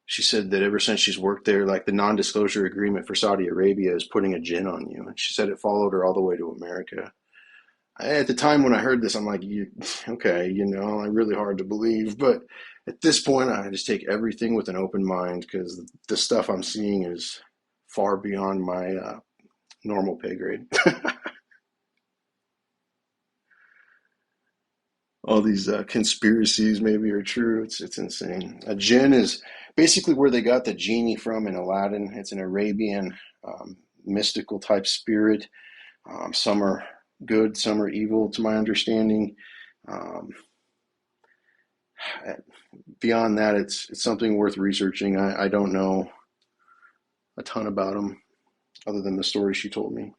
she said that ever since she's worked there, like the non-disclosure agreement for Saudi Arabia is putting a jinn on you. And she said it followed her all the way to America. At the time when I heard this, I'm like, okay, really hard to believe. But at this point, I just take everything with an open mind because the stuff I'm seeing is far beyond my normal pay grade. All these conspiracies maybe are true. It's insane. A jinn is basically where they got the genie from in Aladdin. It's an Arabian mystical type spirit. Some are good, some are evil, to my understanding. Um, Beyond that, it's something worth researching. I don't know a ton about them other than the story she told me.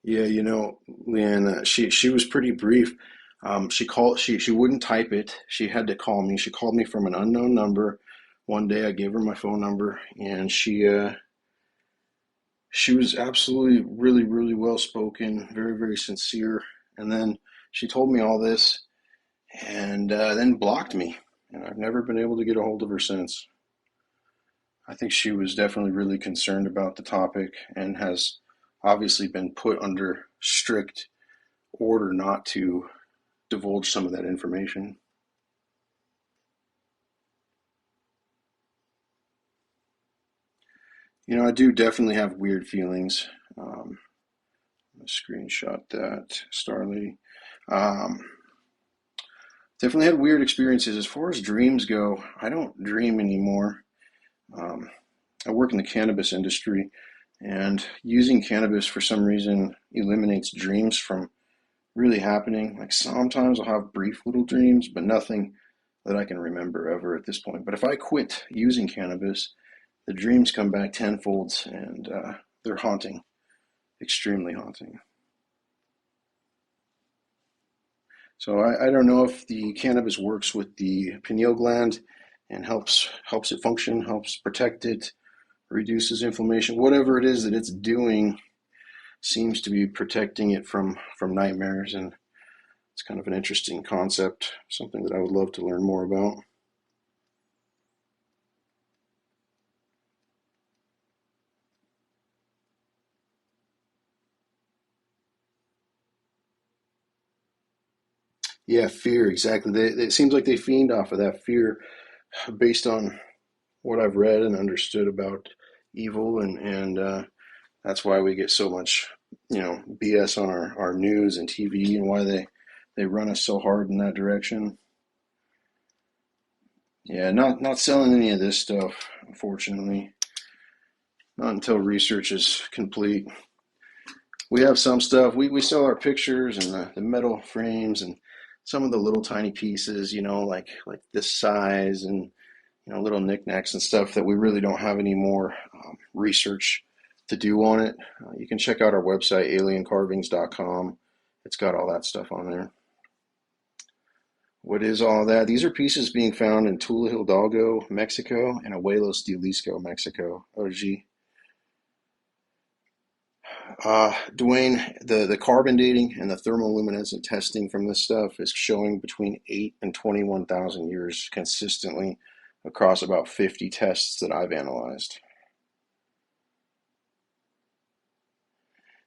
Yeah, Leanne, she was pretty brief. She wouldn't type it. She had to call me. She called me from an unknown number. One day I gave her my phone number, and she was absolutely really well spoken, very sincere. And then she told me all this, and then blocked me. And I've never been able to get a hold of her since. I think she was definitely really concerned about the topic and has obviously been put under strict order not to divulge some of that information. I do definitely have weird feelings. Screenshot that, Star Lady. Um, Definitely had weird experiences. As far as dreams go, I don't dream anymore. Um, I work in the cannabis industry, and using cannabis for some reason eliminates dreams from really happening. Like sometimes I'll have brief little dreams, but nothing that I can remember ever at this point. But if I quit using cannabis, the dreams come back tenfold, and they're haunting, extremely haunting. So I don't know if the cannabis works with the pineal gland and helps it function, helps protect it, reduces inflammation, whatever it is that it's doing seems to be protecting it from nightmares, and it's kind of an interesting concept, something that I would love to learn more about. Yeah, fear, exactly. It seems like they fiend off of that fear based on what I've read and understood about evil, and that's why we get so much, BS on our news and TV, and why they run us so hard in that direction. Yeah, not selling any of this stuff, unfortunately. Not until research is complete. We have some stuff. We sell our pictures and the metal frames and some of the little tiny pieces, like this size, and little knickknacks and stuff that we really don't have any more research to do on it. You can check out our website, AlienCarvings.com. It's got all that stuff on there. What is all that? These are pieces being found in Tula, Hidalgo, Mexico, and Ojuelos, Jalisco, Mexico. OG. Dwayne, the carbon dating and the thermoluminescent testing from this stuff is showing between 8 and 21,000 years consistently across about 50 tests that I've analyzed.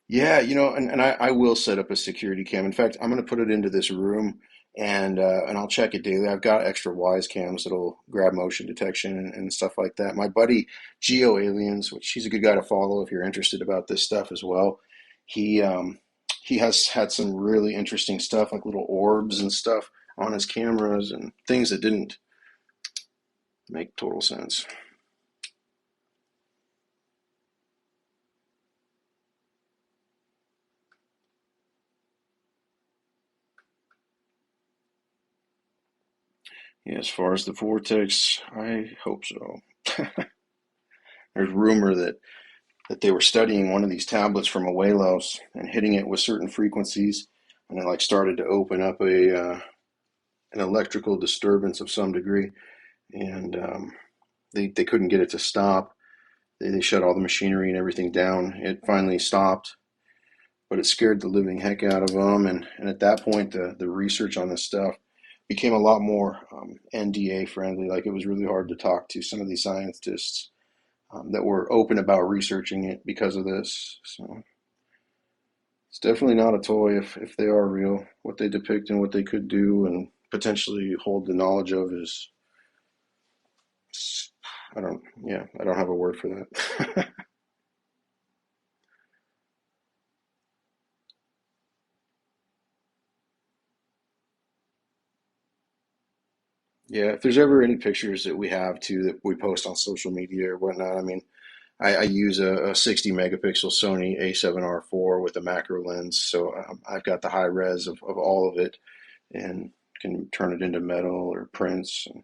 Yeah, and I will set up a security cam. In fact, I'm going to put it into this room and I'll check it daily. I've got extra wise cams that'll grab motion detection and stuff like that. My buddy Geo Aliens, which he's a good guy to follow if you're interested about this stuff as well. He he has had some really interesting stuff like little orbs and stuff on his cameras and things that didn't make total sense. Yeah, as far as the vortex, I hope so. There's rumor that they were studying one of these tablets from Ojuelos and hitting it with certain frequencies, and it like started to open up a an electrical disturbance of some degree, and they couldn't get it to stop. They shut all the machinery and everything down. It finally stopped, but it scared the living heck out of them. And at that point, the research on this stuff became a lot more NDA friendly. Like it was really hard to talk to some of these scientists that were open about researching it because of this. So it's definitely not a toy if they are real. What they depict and what they could do and potentially hold the knowledge of is, I don't have a word for that. Yeah, if there's ever any pictures that we have too that we post on social media or whatnot, I mean, I use a 60 megapixel Sony A7R4 with a macro lens, so I've got the high res of all of it and can turn it into metal or prints. And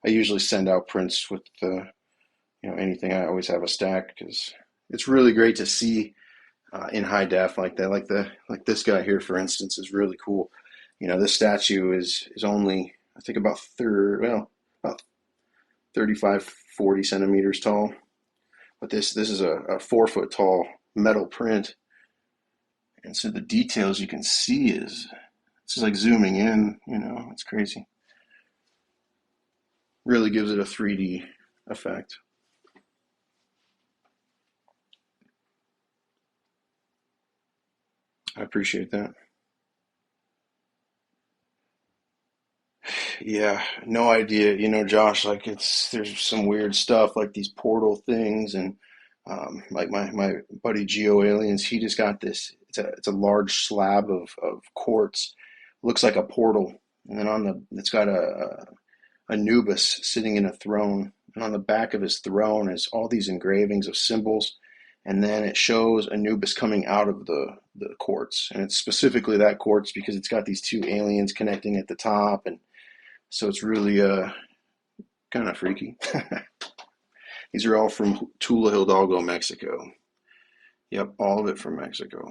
I usually send out prints with anything. I always have a stack because it's really great to see in high def like that. Like this guy here, for instance, is really cool. This statue is only I think about 35, 40 centimeters tall. But this is a 4 foot tall metal print, and so the details you can see is it's just like zooming in. It's crazy. Really gives it a 3D effect. I appreciate that. Yeah, no idea. Josh, like there's some weird stuff like these portal things and like my buddy Geo Aliens, he just got this. It's a large slab of quartz, looks like a portal, and then it's got a Anubis sitting in a throne, and on the back of his throne is all these engravings of symbols, and then it shows Anubis coming out of the quartz, and it's specifically that quartz because it's got these two aliens connecting at the top, and so it's really kind of freaky. These are all from Tula, Hidalgo, Mexico. Yep, all of it from Mexico.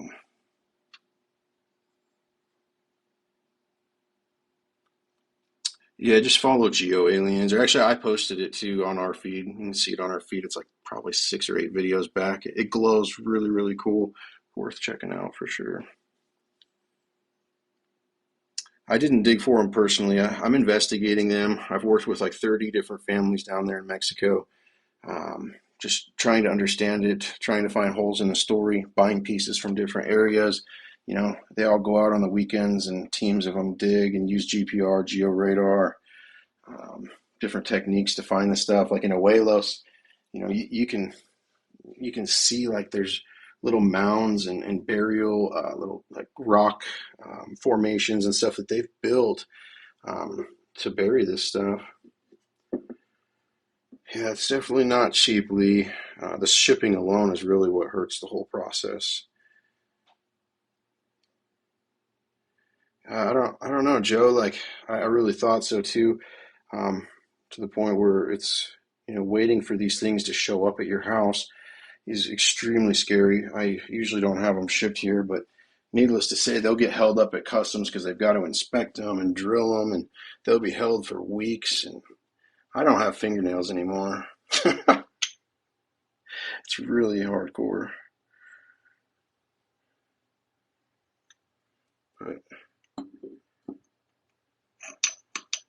Yeah, just follow Geo Aliens. Or actually, I posted it too on our feed. You can see it on our feed. It's like probably 6 or 8 videos back. It glows really, really cool. Worth checking out for sure. I didn't dig for them personally. I'm investigating them. I've worked with like 30 different families down there in Mexico. Just trying to understand it, trying to find holes in the story, buying pieces from different areas. They all go out on the weekends and teams of them dig and use GPR, geo radar, um, different techniques to find the stuff. Like in Ojuelos, you can see like there's little mounds and burial little like rock formations and stuff that they've built to bury this stuff. Yeah, it's definitely not cheap, Lee. The shipping alone is really what hurts the whole process. I don't know, Joe. Like, I really thought so too, um, to the point where it's, waiting for these things to show up at your house is extremely scary. I usually don't have them shipped here, but needless to say, they'll get held up at customs because they've got to inspect them and drill them, and they'll be held for weeks. And I don't have fingernails anymore. It's really hardcore. but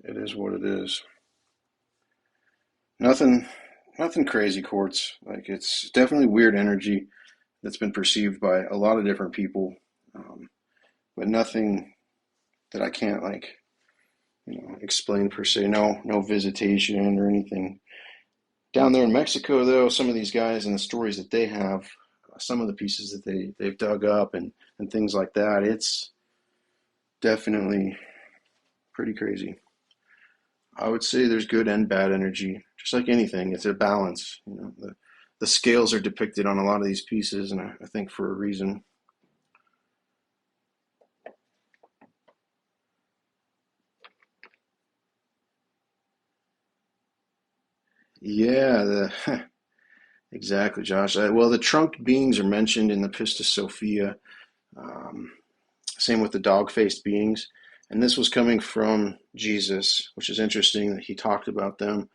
it is what it is. Nothing, nothing crazy, quartz. Like it's definitely weird energy that's been perceived by a lot of different people, um, but nothing that I can't like, explain per se. No, no visitation or anything. Down there in Mexico, though, some of these guys and the stories that they have, some of the pieces that they've dug up and things like that, it's definitely pretty crazy. I would say there's good and bad energy, just like anything. It's a balance. The scales are depicted on a lot of these pieces, and I think for a reason. Yeah, exactly, Josh. Well, the trunked beings are mentioned in the Pistis Sophia. Um, Same with the dog-faced beings. And this was coming from Jesus, which is interesting that he talked about them.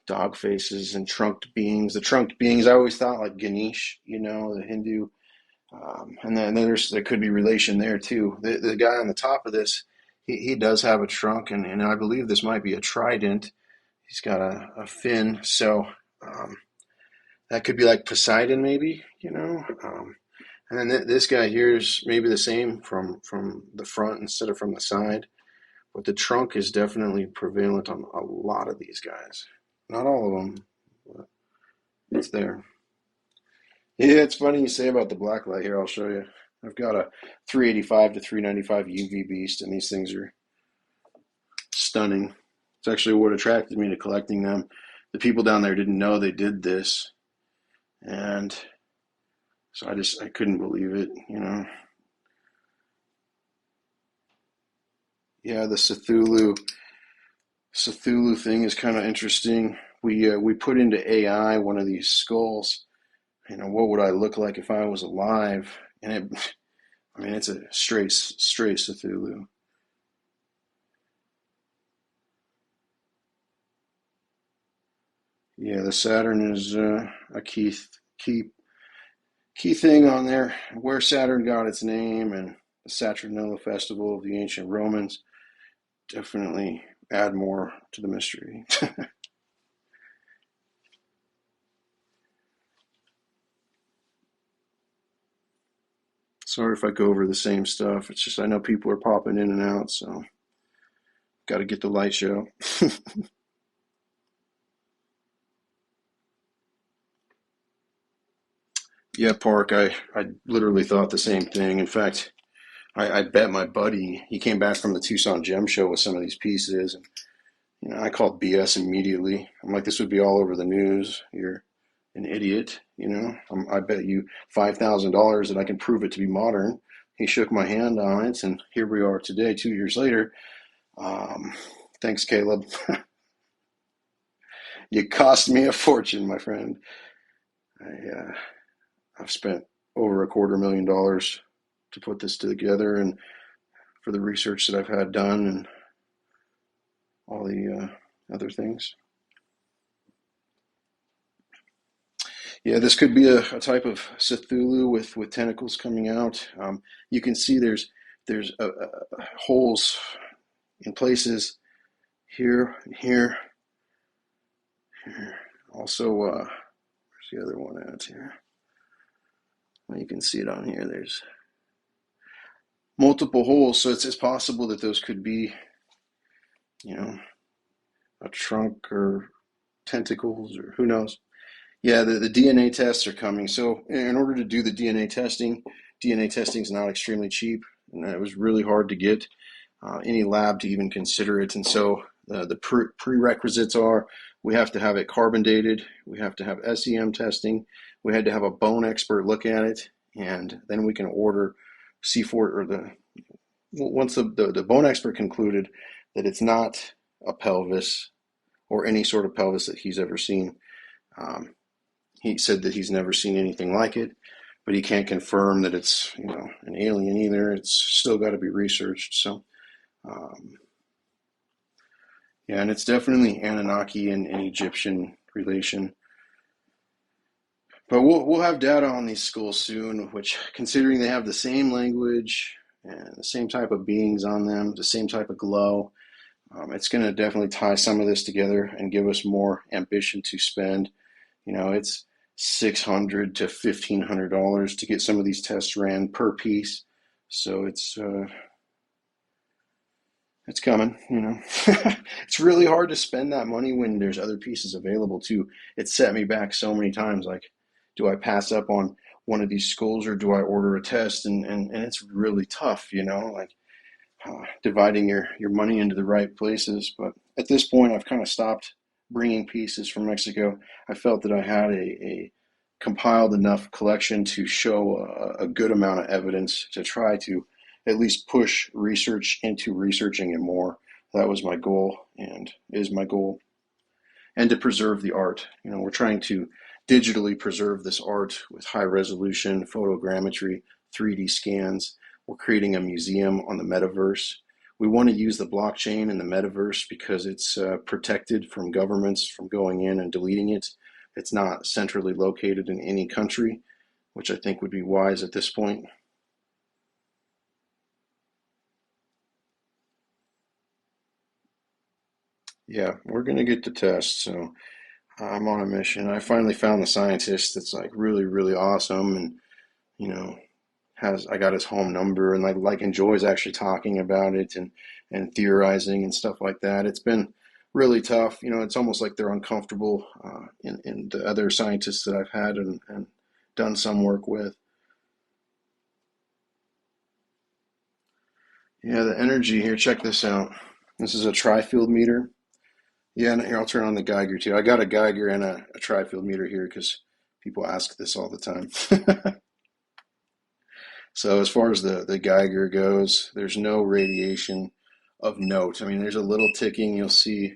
Dog faces and trunked beings. The trunked beings, I always thought like Ganesh, the Hindu. And then there could be relation there too. The guy on the top of this, he does have a trunk, and I believe this might be a trident. He's got a fin, so that could be like Poseidon, maybe, and then this guy here is maybe the same from the front instead of from the side, but the trunk is definitely prevalent on a lot of these guys. Not all of them, but it's there. Yeah, it's funny you say about the blacklight here. I'll show you. I've got a 385 to 395 UV beast, and these things are stunning. It's actually what attracted me to collecting them. The people down there didn't know they did this, and so I couldn't believe it. Yeah, the Cthulhu thing is kind of interesting. We put into AI one of these skulls. What would I look like if I was alive? And it's a straight Cthulhu. Yeah, the Saturn is a key thing on there. Where Saturn got its name and the Saturnalia festival of the ancient Romans definitely add more to the mystery. Sorry if I go over the same stuff. It's just I know people are popping in and out, so got to get the light show. Yeah, Park. I literally thought the same thing. In fact, I bet my buddy he came back from the Tucson Gem Show with some of these pieces, and I called BS immediately. I'm like, this would be all over the news. You're an idiot. I bet you $5,000 that I can prove it to be modern. He shook my hand on it, and here we are today, 2 years later. Um, Thanks, Caleb. You cost me a fortune, my friend. I've spent over $250,000 to put this together, and for the research that I've had done, and all the other things. Yeah, this could be a type of Cthulhu with tentacles coming out. You can see there's holes in places here, here, here. Also, where's the other one at here? Well, you can see it on here. There's multiple holes, so it's possible that those could be, you know, a trunk or tentacles or who knows. Yeah, the DNA tests are coming. So in order to do the DNA testing is not extremely cheap, and it was really hard to get any lab to even consider it. And so the prerequisites are we have to have it carbon dated, we have to have SEM testing, we had to have a bone expert look at it, and then we can order C4 or once the bone expert concluded that it's not a pelvis or any sort of pelvis that he's ever seen. He said that he's never seen anything like it, but he can't confirm that it's an alien either. It's still got to be researched. So um, yeah, and it's definitely Anunnaki and Egyptian relation. But we'll have data on these skulls soon, which considering they have the same language and the same type of beings on them, the same type of glow. It's going to definitely tie some of this together and give us more ambition to spend. It's $600 to $1,500 to get some of these tests ran per piece. So it's coming. It's really hard to spend that money when there's other pieces available too. It set me back so many times. Like, do I pass up on one of these schools or do I order a test? And it's really tough. Like dividing your money into the right places. But at this point, I've kind of stopped bringing pieces from Mexico. I felt that I had a compiled enough collection to show a good amount of evidence to try to at least push research into researching it more. That was my goal and is my goal. And to preserve the art. We're trying to digitally preserve this art with high resolution photogrammetry, 3D scans. We're creating a museum on the metaverse. We want to use the blockchain in the metaverse because it's protected from governments from going in and deleting it. It's not centrally located in any country, which I think would be wise at this point. Yeah, we're going to get the test. So I'm on a mission. I finally found the scientist that's like really, really awesome, and you know, I got his home number and like enjoys actually talking about it and theorizing and stuff like that. It's been really tough. It's almost like they're uncomfortable in the other scientists that I've had and done some work with. Yeah, the energy here. Check this out. This is a tri-field meter. Yeah, and here I'll turn on the Geiger too. I got a Geiger and a tri-field meter here because people ask this all the time. So as far as the Geiger goes, there's no radiation of note. I mean, there's a little ticking. You'll see,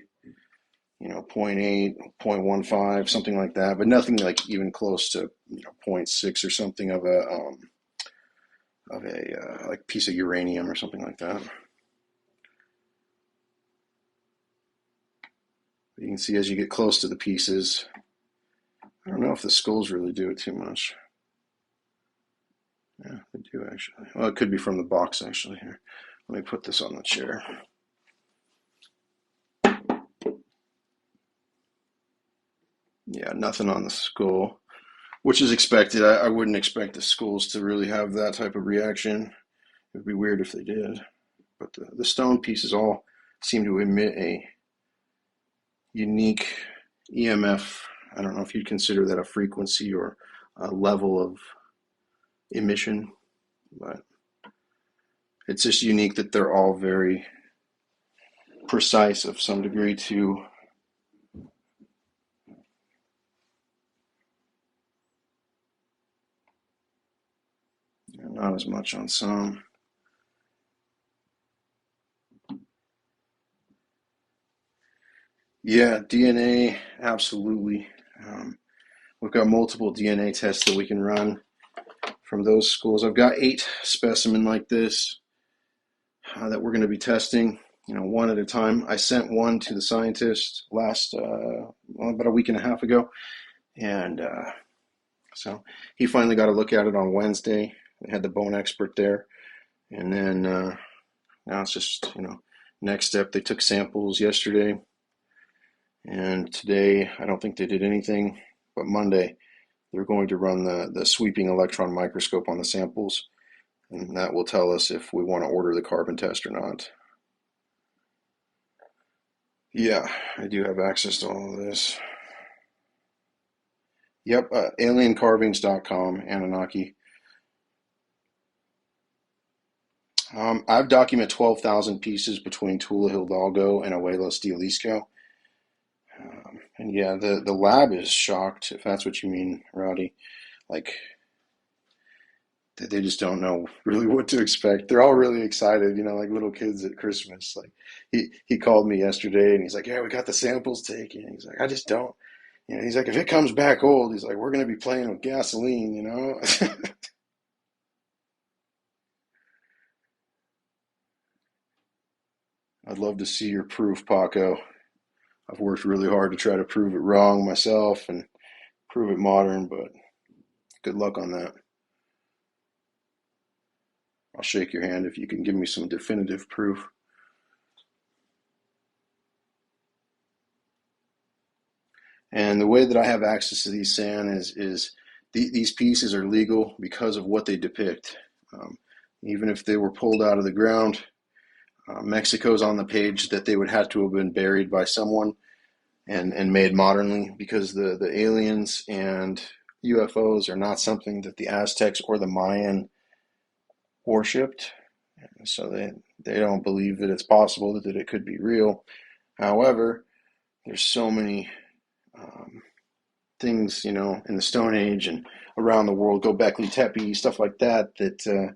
zero point 0.8, 0.15, something like that, but nothing like even close to, zero point 0.6 or something of a like piece of uranium or something like that. You can see as you get close to the pieces, I don't know if the skulls really do it too much. Yeah, they do actually. Well, it could be from the box actually here. Let me put this on the chair. Yeah, nothing on the skull, which is expected. I wouldn't expect the skulls to really have that type of reaction. It would be weird if they did. But the stone pieces all seem to emit a unique EMF. I don't know if you'd consider that a frequency or a level of emission, but it's just unique that they're all very precise of some degree too. Not as much on some. Yeah, DNA, absolutely. We've got multiple DNA tests that we can run from those schools. I've got 8 specimen like this that we're going to be testing, one at a time. I sent one to the scientist about a week and a half ago, and so he finally got a look at it on Wednesday. They had the bone expert there, and then now it's just next step. They took samples yesterday, and today I don't think they did anything, but Monday they're going to run the sweeping electron microscope on the samples, and that will tell us if we want to order the carbon test or not. Yeah, I do have access to all of this. Yep, AlienCarvings.com, Anunnaki. I've documented 12,000 pieces between Tula, Hidalgo, and Ojuelos, Jalisco. And yeah, the lab is shocked, if that's what you mean, Rowdy. Like, they just don't know really what to expect. They're all really excited, like little kids at Christmas. Like, he called me yesterday and he's like, yeah, we got the samples taken. He's like, I just don't. He's like, if it comes back old, he's like, we're going to be playing with gasoline. I'd love to see your proof, Paco. I've worked really hard to try to prove it wrong myself and prove it modern, but good luck on that. I'll shake your hand if you can give me some definitive proof. And the way that I have access to these sand is these pieces are legal because of what they depict. Um, Even if they were pulled out of the ground, Mexico's on the page that they would have to have been buried by someone and made modernly, because the aliens and UFOs are not something that the Aztecs or the Mayan worshipped. So they don't believe that it's possible that it could be real. However, there's so many um, things, in the Stone Age and around the world, Göbekli Tepe, stuff like that, that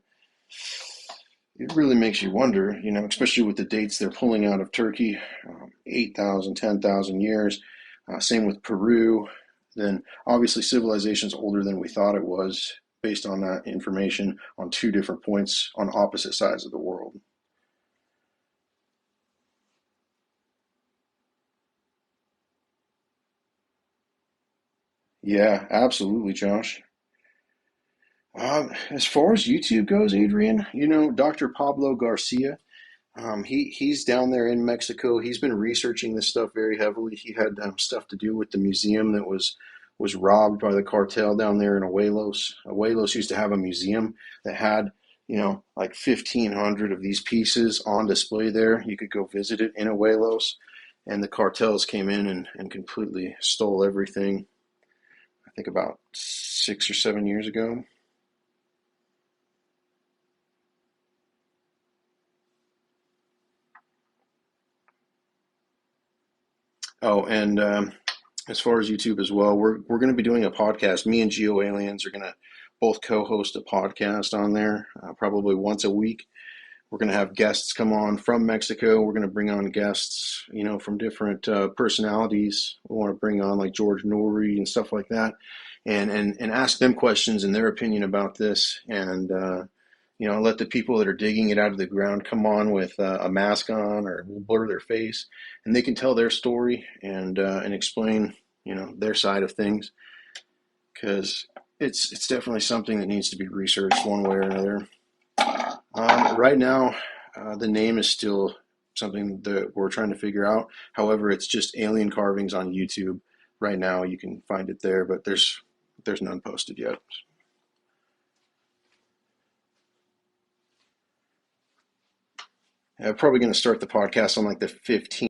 it really makes you wonder, especially with the dates they're pulling out of Turkey, 8,000, 10,000 years. Same with Peru. Then obviously civilization's older than we thought it was, based on that information on two different points on opposite sides of the world. Yeah, absolutely, Josh. As far as YouTube goes, Adrian, Dr. Pablo Garcia, he's down there in Mexico. He's been researching this stuff very heavily. He had stuff to do with the museum that was robbed by the cartel down there in Ojuelos. Ojuelos used to have a museum that had, like 1,500 of these pieces on display there. You could go visit it in Ojuelos, and the cartels came in and completely stole everything. I think about 6 or 7 years ago. Oh, and as far as YouTube as well, we're going to be doing a podcast. Me and Geo Aliens are going to both co-host a podcast on there, probably once a week. We're going to have guests come on from Mexico. We're going to bring on guests, from different personalities. We want to bring on like George Norrie and stuff like that, and ask them questions and their opinion about this, and let the people that are digging it out of the ground come on with a mask on, or we'll blur their face, and they can tell their story and explain, their side of things, because it's definitely something that needs to be researched one way or another. Right now, the name is still something that we're trying to figure out. However, it's just AlienCarvings on YouTube. Right now, you can find it there, but there's none posted yet. I'm probably going to start the podcast on like the 15th.